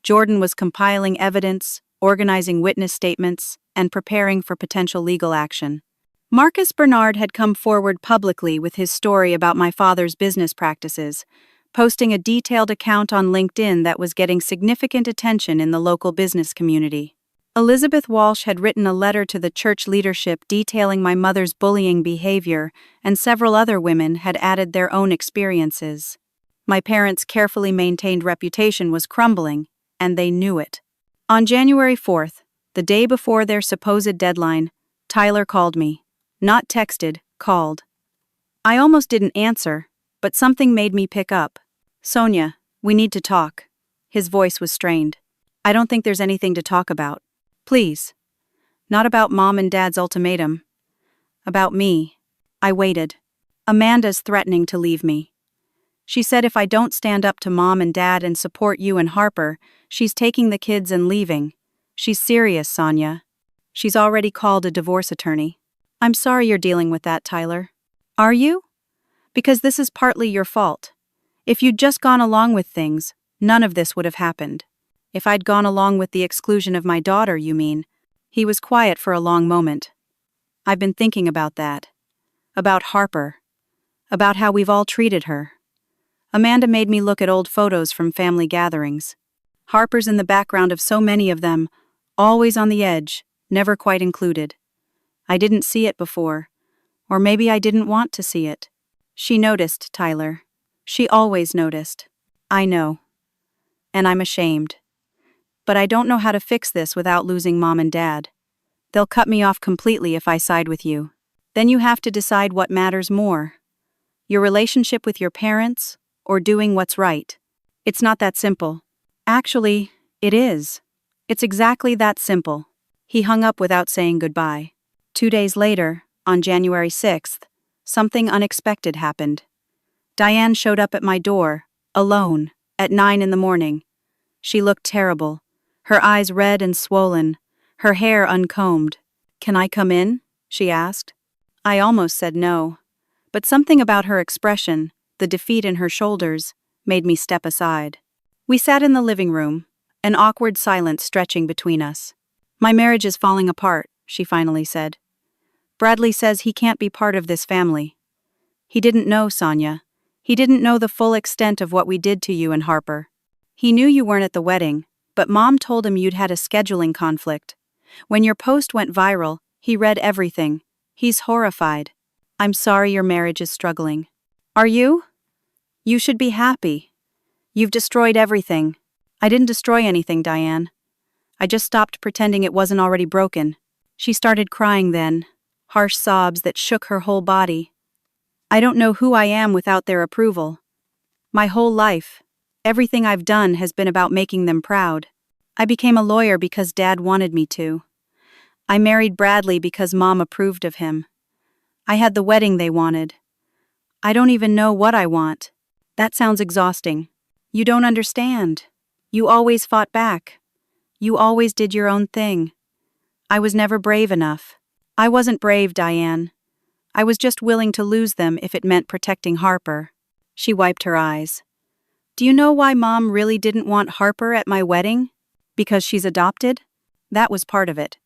Jordan was compiling evidence, organizing witness statements, and preparing for potential legal action. Marcus Bernard had come forward publicly with his story about my father's business practices, posting a detailed account on LinkedIn that was getting significant attention in the local business community. Elizabeth Walsh had written a letter to the church leadership detailing my mother's bullying behavior, and several other women had added their own experiences. My parents' carefully maintained reputation was crumbling, and they knew it. On January 4th, the day before their supposed deadline, Tyler called me. Not texted, called. I almost didn't answer, but something made me pick up. Sonia, we need to talk. His voice was strained. I don't think there's anything to talk about. Please. Not about Mom and Dad's ultimatum. About me. I waited. Amanda's threatening to leave me. She said if I don't stand up to Mom and Dad and support you and Harper, she's taking the kids and leaving. She's serious, Sonia. She's already called a divorce attorney. I'm sorry you're dealing with that, Tyler. Are you? Because this is partly your fault. If you'd just gone along with things, none of this would have happened. If I'd gone along with the exclusion of my daughter, you mean? He was quiet for a long moment. I've been thinking about that. About Harper. About how we've all treated her. Amanda made me look at old photos from family gatherings. Harper's in the background of so many of them, always on the edge, never quite included. I didn't see it before. Or maybe I didn't want to see it. She noticed, Tyler. She always noticed. I know. And I'm ashamed. But I don't know how to fix this without losing Mom and Dad. They'll cut me off completely if I side with you. Then you have to decide what matters more. Your relationship with your parents, or doing what's right. It's not that simple. Actually, it is. It's exactly that simple. He hung up without saying goodbye. 2 days later, on January 6th, something unexpected happened. Diane showed up at my door, alone, at 9 in the morning. She looked terrible, her eyes red and swollen, her hair uncombed. "Can I come in?" she asked. I almost said no, but something about her expression, the defeat in her shoulders, made me step aside. We sat in the living room, an awkward silence stretching between us. "My marriage is falling apart," she finally said. "Bradley says he can't be part of this family." He didn't know, Sonia. He didn't know the full extent of what we did to you and Harper. He knew you weren't at the wedding, but Mom told him you'd had a scheduling conflict. When your post went viral, he read everything. He's horrified. "I'm sorry your marriage is struggling." "Are you? You should be happy. You've destroyed everything." "I didn't destroy anything, Diane. I just stopped pretending it wasn't already broken." She started crying then, harsh sobs that shook her whole body. "I don't know who I am without their approval. My whole life, everything I've done has been about making them proud. I became a lawyer because Dad wanted me to. I married Bradley because Mom approved of him. I had the wedding they wanted. I don't even know what I want." "That sounds exhausting. You don't understand. You always fought back. You always did your own thing. I was never brave enough." "I wasn't brave, Diane. I was just willing to lose them if it meant protecting Harper." She wiped her eyes. "Do you know why Mom really didn't want Harper at my wedding? Because she's adopted? That was part of it.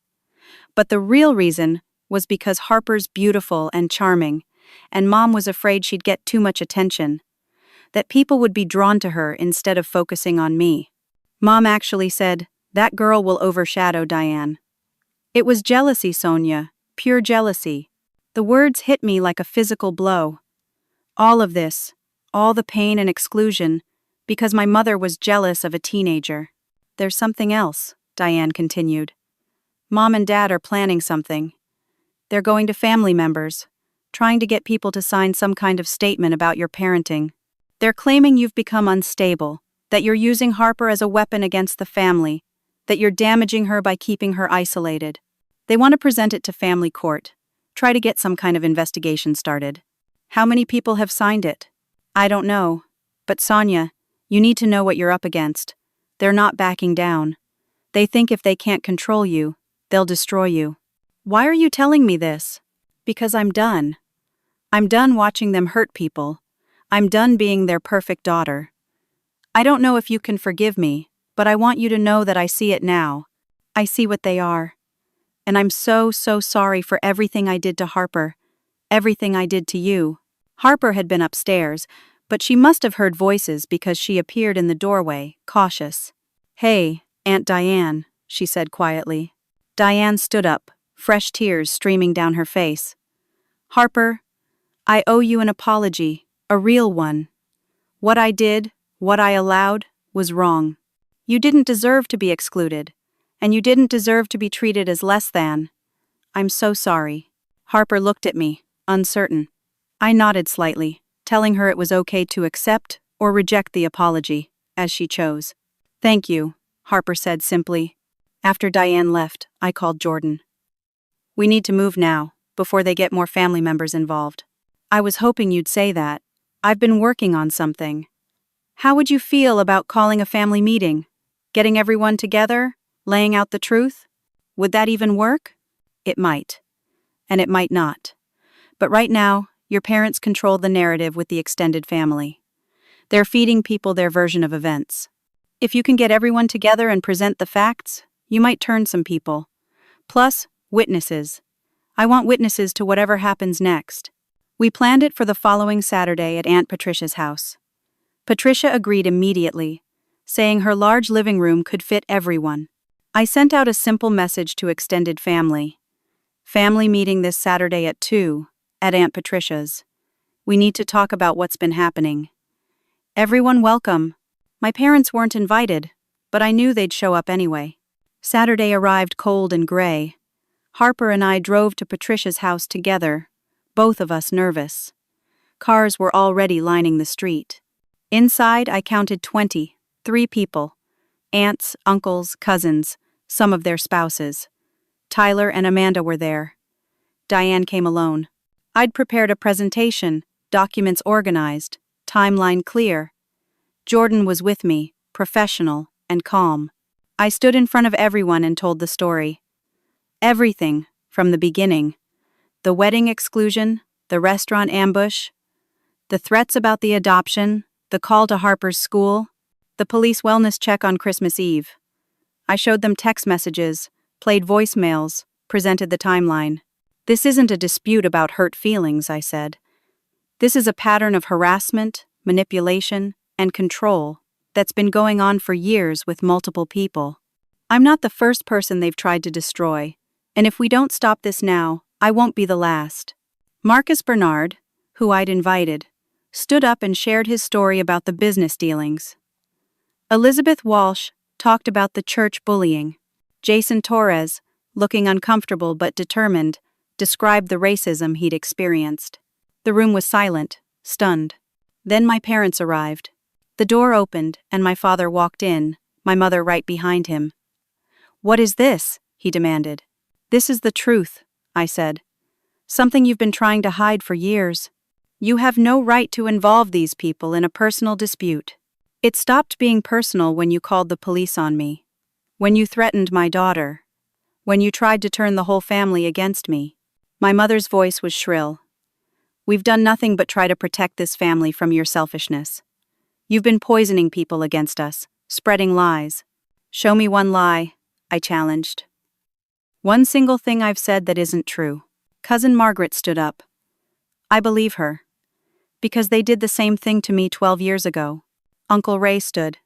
But the real reason was because Harper's beautiful and charming, and Mom was afraid she'd get too much attention, that people would be drawn to her instead of focusing on me." Mom actually said, "That girl will overshadow Diane." It was jealousy, Sonia, pure jealousy. The words hit me like a physical blow. All of this, all the pain and exclusion, because my mother was jealous of a teenager. "There's something else," Diane continued. "Mom and Dad are planning something. They're going to family members, trying to get people to sign some kind of statement about your parenting. They're claiming you've become unstable, that you're using Harper as a weapon against the family, that you're damaging her by keeping her isolated. They want to present it to family court, try to get some kind of investigation started. How many people have signed it? I don't know. But Sonia, you need to know what you're up against. They're not backing down. They think if they can't control you, they'll destroy you." "Why are you telling me this?" "Because I'm done. I'm done watching them hurt people. I'm done being their perfect daughter. I don't know if you can forgive me, but I want you to know that I see it now. I see what they are. And I'm so sorry for everything I did to Harper, everything I did to you." Harper had been upstairs, but she must have heard voices because she appeared in the doorway, cautious. "Hey, Aunt Diane," she said quietly. Diane stood up, fresh tears streaming down her face. "Harper, I owe you an apology, a real one. What I did, what I allowed, was wrong. You didn't deserve to be excluded, and you didn't deserve to be treated as less than. I'm so sorry." Harper looked at me, uncertain. I nodded slightly, telling her it was okay to accept or reject the apology, as she chose. "Thank you," Harper said simply. After Diane left, I called Jordan. "We need to move now, before they get more family members involved." "I was hoping you'd say that. I've been working on something." "How would you feel about calling a family meeting? Getting everyone together? Laying out the truth? Would that even work?" "It might. And it might not. But right now, your parents control the narrative with the extended family. They're feeding people their version of events. If you can get everyone together and present the facts, you might turn some people. Plus, witnesses. I want witnesses to whatever happens next." We planned it for the following Saturday at Aunt Patricia's house. Patricia agreed immediately, saying her large living room could fit everyone. I sent out a simple message to extended family. "Family meeting this Saturday at 2, at Aunt Patricia's. We need to talk about what's been happening. Everyone welcome." My parents weren't invited, but I knew they'd show up anyway. Saturday arrived cold and gray. Harper and I drove to Patricia's house together, both of us nervous. Cars were already lining the street. Inside, I counted 23 people. Aunts, uncles, cousins, some of their spouses. Tyler and Amanda were there. Diane came alone. I'd prepared a presentation, documents organized, timeline clear. Jordan was with me, professional and calm. I stood in front of everyone and told the story. Everything, from the beginning. The wedding exclusion, the restaurant ambush, the threats about the adoption, the call to Harper's school, the police wellness check on Christmas Eve. I showed them text messages, played voicemails, presented the timeline. "This isn't a dispute about hurt feelings," I said. "This is a pattern of harassment, manipulation, and control that's been going on for years with multiple people. I'm not the first person they've tried to destroy, and if we don't stop this now, I won't be the last." Marcus Bernard, who I'd invited, stood up and shared his story about the business dealings. Elizabeth Walsh talked about the church bullying. Jason Torres, looking uncomfortable but determined, described the racism he'd experienced. The room was silent, stunned. Then my parents arrived. The door opened, and my father walked in, my mother right behind him. "What is this?" he demanded. "This is the truth," I said. "Something you've been trying to hide for years. You have no right to involve these people in a personal dispute. It stopped being personal when you called the police on me, when you threatened my daughter, when you tried to turn the whole family against me." My mother's voice was shrill. "We've done nothing but try to protect this family from your selfishness. You've been poisoning people against us, spreading lies." "Show me one lie," I challenged. "One single thing I've said that isn't true." Cousin Margaret stood up. "I believe her. Because they did the same thing to me 12 years ago." Uncle Ray stood.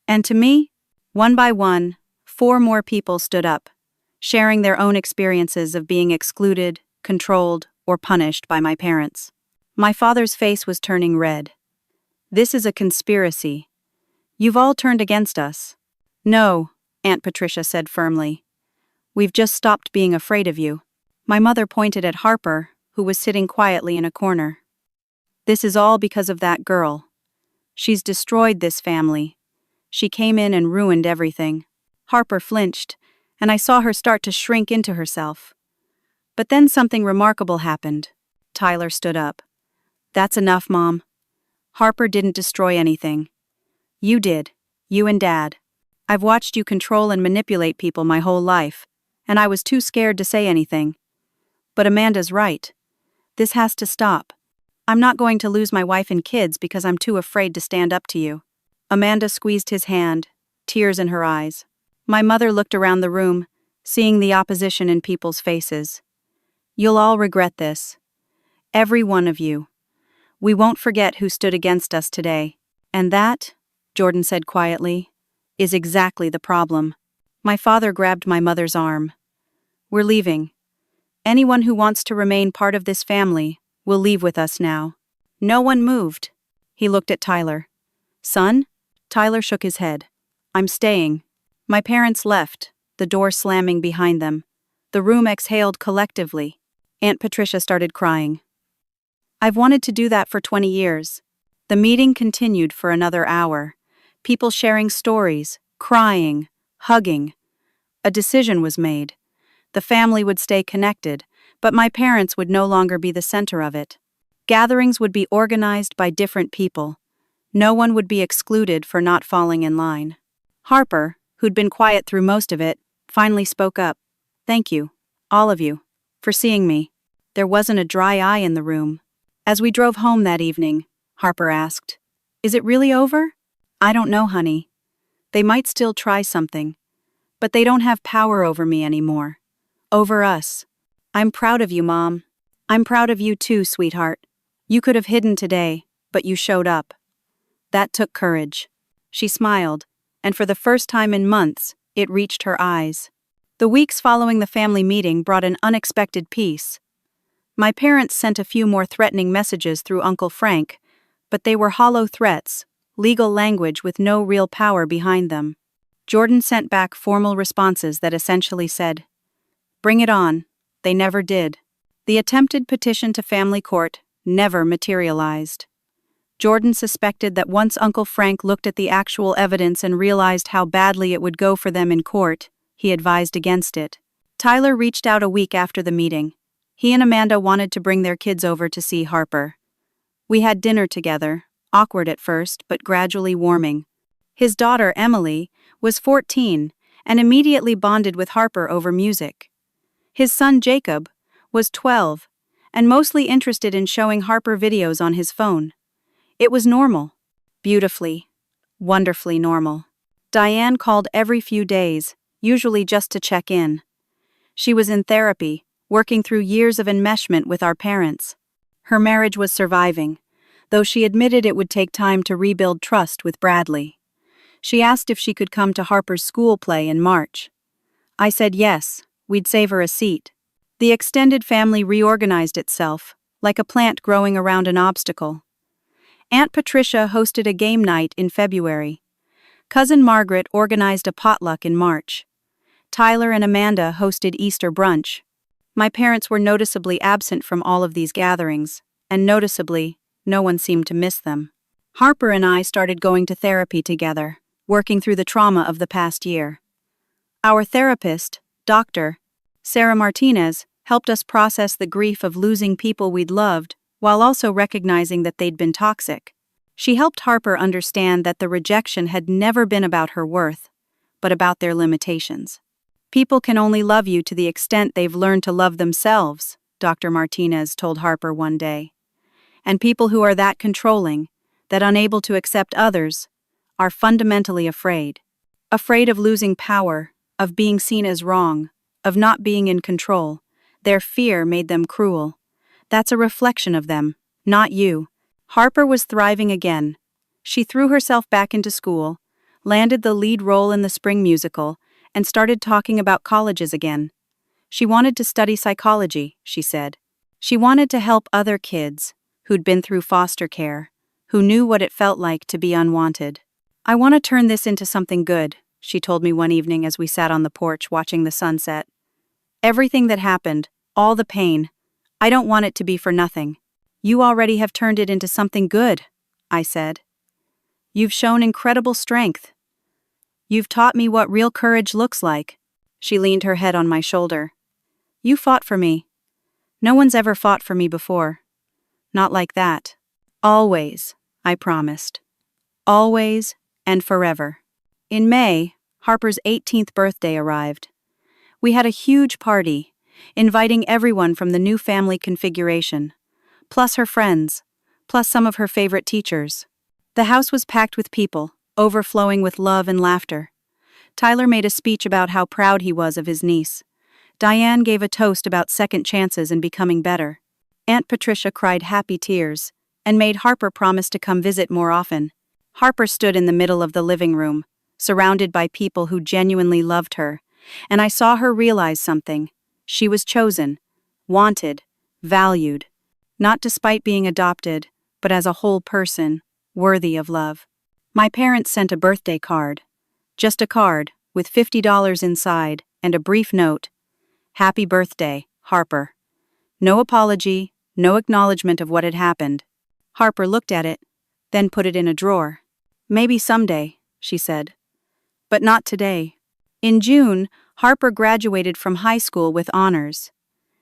"And to me? One by one, 4 more people stood up, sharing their own experiences of being excluded, controlled, or punished by my parents. My father's face was turning red. "This is a conspiracy. You've all turned against us." "No," Aunt Patricia said firmly. "We've just stopped being afraid of you." My mother pointed at Harper, who was sitting quietly in a corner. "This is all because of that girl. She's destroyed this family. She came in and ruined everything." Harper flinched, and I saw her start to shrink into herself. But then something remarkable happened. Tyler stood up. "That's enough, Mom. Harper didn't destroy anything. You did. You and Dad. I've watched you control and manipulate people my whole life, and I was too scared to say anything. But Amanda's right. This has to stop. I'm not going to lose my wife and kids because I'm too afraid to stand up to you." Amanda squeezed his hand, tears in her eyes. My mother looked around the room, seeing the opposition in people's faces. "You'll all regret this. Every one of you. We won't forget who stood against us today. And that," Jordan said quietly, "is exactly the problem." My father grabbed my mother's arm. "We're leaving. Anyone who wants to remain part of this family will leave with us now." No one moved. He looked at Tyler. "Son?" Tyler shook his head. "I'm staying." My parents left, the door slamming behind them. The room exhaled collectively. Aunt Patricia started crying. "I've wanted to do that for 20 years. The meeting continued for another hour. People sharing stories, crying, hugging. A decision was made. The family would stay connected, but my parents would no longer be the center of it. Gatherings would be organized by different people. No one would be excluded for not falling in line. Harper, who'd been quiet through most of it, finally spoke up. "Thank you, all of you, for seeing me." There wasn't a dry eye in the room. As we drove home that evening, Harper asked, "Is it really over?" "I don't know, honey. They might still try something, but they don't have power over me anymore. Over us. I'm proud of you, Mom. I'm proud of you too, sweetheart. You could have hidden today, but you showed up. That took courage." She smiled, and for the first time in months, it reached her eyes. The weeks following the family meeting brought an unexpected peace. My parents sent a few more threatening messages through Uncle Frank, but they were hollow threats, legal language with no real power behind them. Jordan sent back formal responses that essentially said, "Bring it on." They never did. The attempted petition to family court never materialized. Jordan suspected that once Uncle Frank looked at the actual evidence and realized how badly it would go for them in court, he advised against it. Tyler reached out a week after the meeting. He and Amanda wanted to bring their kids over to see Harper. We had dinner together, awkward at first, but gradually warming. His daughter, Emily, was 14 and immediately bonded with Harper over music. His son, Jacob, was 12 and mostly interested in showing Harper videos on his phone. It was normal. Beautifully, wonderfully normal. Diane called every few days, usually just to check in. She was in therapy, working through years of enmeshment with our parents. Her marriage was surviving, though she admitted it would take time to rebuild trust with Bradley. She asked if she could come to Harper's school play in March. I said yes, we'd save her a seat. The extended family reorganized itself, like a plant growing around an obstacle. Aunt Patricia hosted a game night in February. Cousin Margaret organized a potluck in March. Tyler and Amanda hosted Easter brunch. My parents were noticeably absent from all of these gatherings, and noticeably, no one seemed to miss them. Harper and I started going to therapy together, working through the trauma of the past year. Our therapist, Dr. Sarah Martinez, helped us process the grief of losing people we'd loved, while also recognizing that they'd been toxic. She helped Harper understand that the rejection had never been about her worth, but about their limitations. "People can only love you to the extent they've learned to love themselves," Dr. Martinez told Harper one day. "And people who are that controlling, that unable to accept others, are fundamentally afraid. Afraid of losing power, of being seen as wrong, of not being in control. Their fear made them cruel. That's a reflection of them, not you." Harper was thriving again. She threw herself back into school, landed the lead role in the spring musical, and started talking about colleges again. She wanted to study psychology, she said. She wanted to help other kids who'd been through foster care, who knew what it felt like to be unwanted. "I want to turn this into something good," she told me one evening as we sat on the porch watching the sunset. "Everything that happened, all the pain, I don't want it to be for nothing." "You already have turned it into something good," I said. "You've shown incredible strength. You've taught me what real courage looks like." She leaned her head on my shoulder. "You fought for me. No one's ever fought for me before. Not like that. Always," I promised. Always and forever. In May, Harper's 18th birthday arrived. We had a huge party, inviting everyone from the new family configuration, plus her friends, plus some of her favorite teachers. The house was packed with people, overflowing with love and laughter. Tyler made a speech about how proud he was of his niece. Diane gave a toast about second chances and becoming better. Aunt Patricia cried happy tears and made Harper promise to come visit more often. Harper stood in the middle of the living room, surrounded by people who genuinely loved her, and I saw her realize something. She was chosen, wanted, valued, not despite being adopted, but as a whole person, worthy of love. My parents sent a birthday card. Just a card, with $50 inside, and a brief note. "Happy birthday, Harper." No apology, no acknowledgement of what had happened. Harper looked at it, then put it in a drawer. "Maybe someday," she said. "But not today." In June, Harper graduated from high school with honors.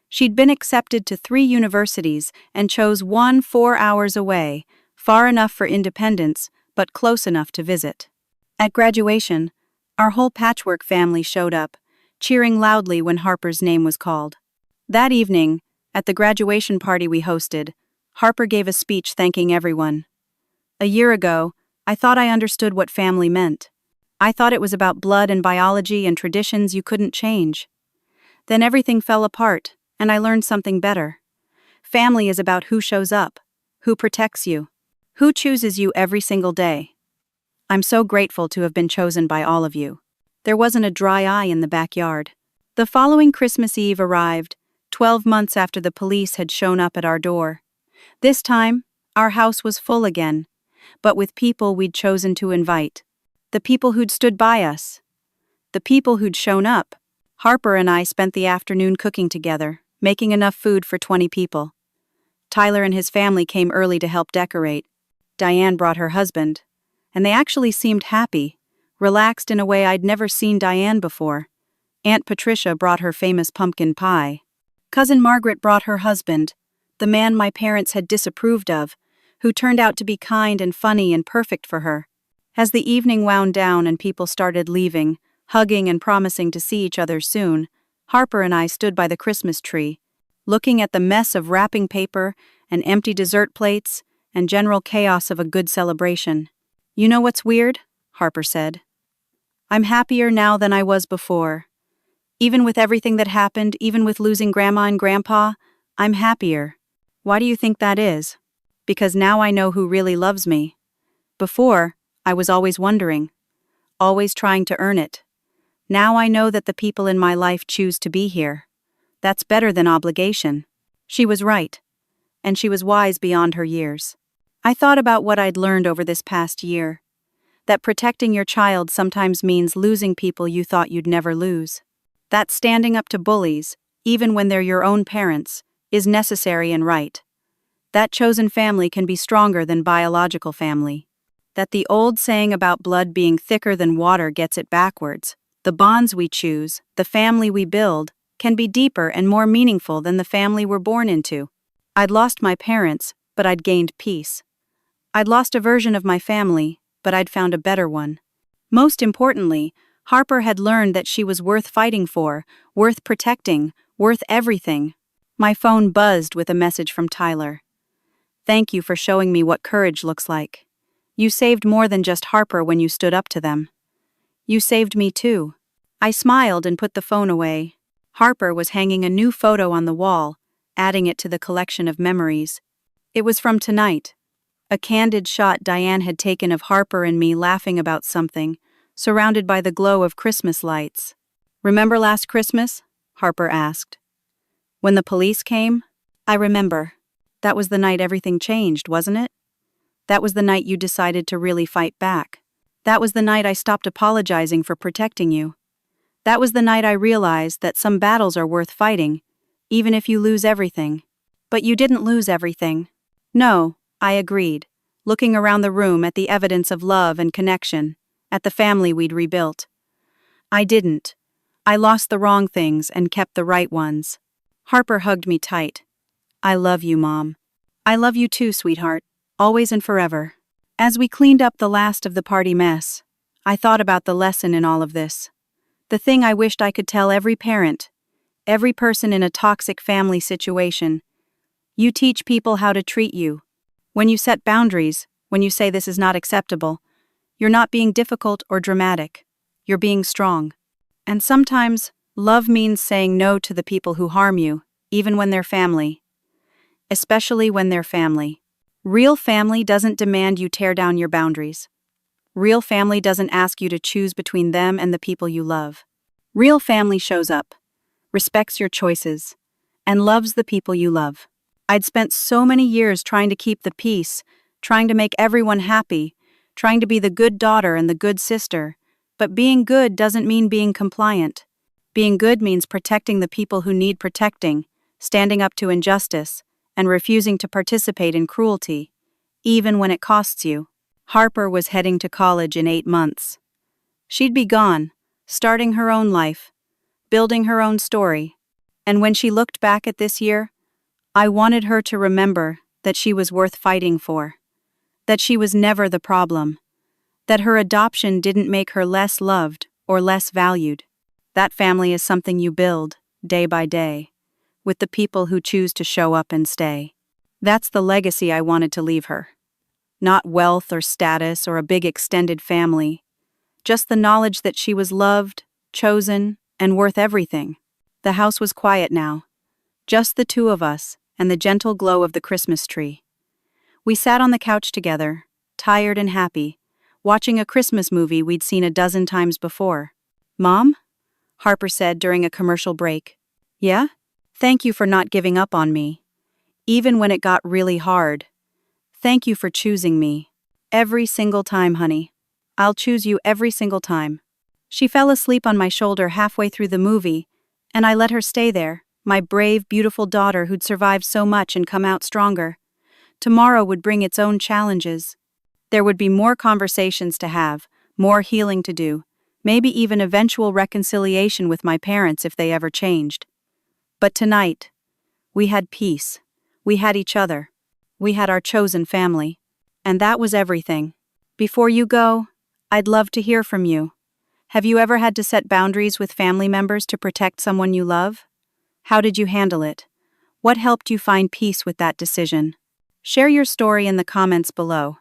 She'd been accepted to 3 universities and chose one 4 hours away, far enough for independence, but close enough to visit. At graduation, our whole patchwork family showed up, cheering loudly when Harper's name was called. That evening, at the graduation party we hosted, Harper gave a speech thanking everyone. "A year ago, I thought I understood what family meant. I thought it was about blood and biology and traditions you couldn't change. Then everything fell apart, and I learned something better. Family is about who shows up, who protects you, who chooses you every single day. I'm so grateful to have been chosen by all of you." There wasn't a dry eye in the backyard. The following Christmas Eve arrived, 12 months after the police had shown up at our door. This time, our house was full again, but with people we'd chosen to invite. The people who'd stood by us. The people who'd shown up. Harper and I spent the afternoon cooking together, making enough food for 20 people. Tyler and his family came early to help decorate. Diane brought her husband, and they actually seemed happy, relaxed in a way I'd never seen Diane before. Aunt Patricia brought her famous pumpkin pie. Cousin Margaret brought her husband, the man my parents had disapproved of, who turned out to be kind and funny and perfect for her. As the evening wound down and people started leaving, hugging and promising to see each other soon, Harper and I stood by the Christmas tree, looking at the mess of wrapping paper and empty dessert plates and general chaos of a good celebration. "You know what's weird?" Harper said. "I'm happier now than I was before. Even with everything that happened, even with losing Grandma and Grandpa, I'm happier. Why do you think that is? Because now I know who really loves me. Before, I was always wondering, always trying to earn it. Now I know that the people in my life choose to be here. That's better than obligation." She was right, and she was wise beyond her years. I thought about what I'd learned over this past year. That protecting your child sometimes means losing people you thought you'd never lose. That standing up to bullies, even when they're your own parents, is necessary and right. That chosen family can be stronger than biological family. That the old saying about blood being thicker than water gets it backwards. The bonds we choose, the family we build, can be deeper and more meaningful than the family we're born into. I'd lost my parents, but I'd gained peace. I'd lost a version of my family, but I'd found a better one. Most importantly, Harper had learned that she was worth fighting for, worth protecting, worth everything. My phone buzzed with a message from Tyler. "Thank you for showing me what courage looks like. You saved more than just Harper when you stood up to them. You saved me too." I smiled and put the phone away. Harper was hanging a new photo on the wall, adding it to the collection of memories. It was from tonight. A candid shot Diane had taken of Harper and me laughing about something, surrounded by the glow of Christmas lights. "Remember last Christmas?" Harper asked. "When the police came?" "I remember. That was the night everything changed, wasn't it? That was the night you decided to really fight back. That was the night I stopped apologizing for protecting you. That was the night I realized that some battles are worth fighting, even if you lose everything." "But you didn't lose everything." "No," I agreed, looking around the room at the evidence of love and connection, at the family we'd rebuilt. "I didn't. I lost the wrong things and kept the right ones." Harper hugged me tight. "I love you, Mom." "I love you too, sweetheart, always and forever." As we cleaned up the last of the party mess, I thought about the lesson in all of this. The thing I wished I could tell every parent, every person in a toxic family situation. You teach people how to treat you. When you set boundaries, when you say this is not acceptable, you're not being difficult or dramatic. You're being strong. And sometimes, love means saying no to the people who harm you, even when they're family. Especially when they're family. Real family doesn't demand you tear down your boundaries. Real family doesn't ask you to choose between them and the people you love. Real family shows up, respects your choices, and loves the people you love. I'd spent so many years trying to keep the peace, trying to make everyone happy, trying to be the good daughter and the good sister, but being good doesn't mean being compliant. Being good means protecting the people who need protecting, standing up to injustice, and refusing to participate in cruelty, even when it costs you. Harper was heading to college in 8 months. She'd be gone, starting her own life, building her own story. And when she looked back at this year, I wanted her to remember that she was worth fighting for, that she was never the problem, that her adoption didn't make her less loved or less valued. That family is something you build, day by day, with the people who choose to show up and stay. That's the legacy I wanted to leave her. Not wealth or status or a big extended family, just the knowledge that she was loved, chosen, and worth everything. The house was quiet now, just the two of us and the gentle glow of the Christmas tree. We sat on the couch together, tired and happy, watching a Christmas movie we'd seen a dozen times before. "Mom?" Harper said during a commercial break. "Yeah? Thank you for not giving up on me, even when it got really hard. Thank you for choosing me. Every single time, honey. I'll choose you every single time." She fell asleep on my shoulder halfway through the movie, and I let her stay there, my brave, beautiful daughter who'd survived so much and come out stronger. Tomorrow would bring its own challenges. There would be more conversations to have, more healing to do, maybe even eventual reconciliation with my parents if they ever changed. But tonight, we had peace. We had each other. We had our chosen family. And that was everything. Before you go, I'd love to hear from you. Have you ever had to set boundaries with family members to protect someone you love? How did you handle it? What helped you find peace with that decision? Share your story in the comments below.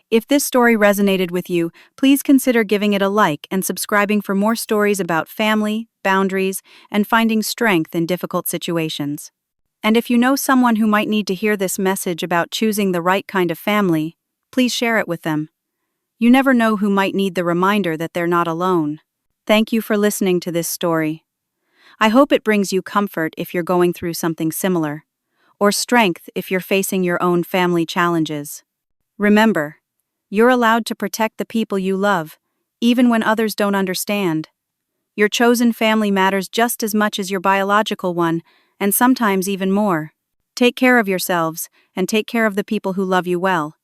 If this story resonated with you, please consider giving it a like and subscribing for more stories about family, boundaries, and finding strength in difficult situations. And if you know someone who might need to hear this message about choosing the right kind of family, please share it with them. You never know who might need the reminder that they're not alone. Thank you for listening to this story. I hope it brings you comfort if you're going through something similar, or strength if you're facing your own family challenges. Remember, you're allowed to protect the people you love, even when others don't understand. Your chosen family matters just as much as your biological one, and sometimes even more. Take care of yourselves, and take care of the people who love you well.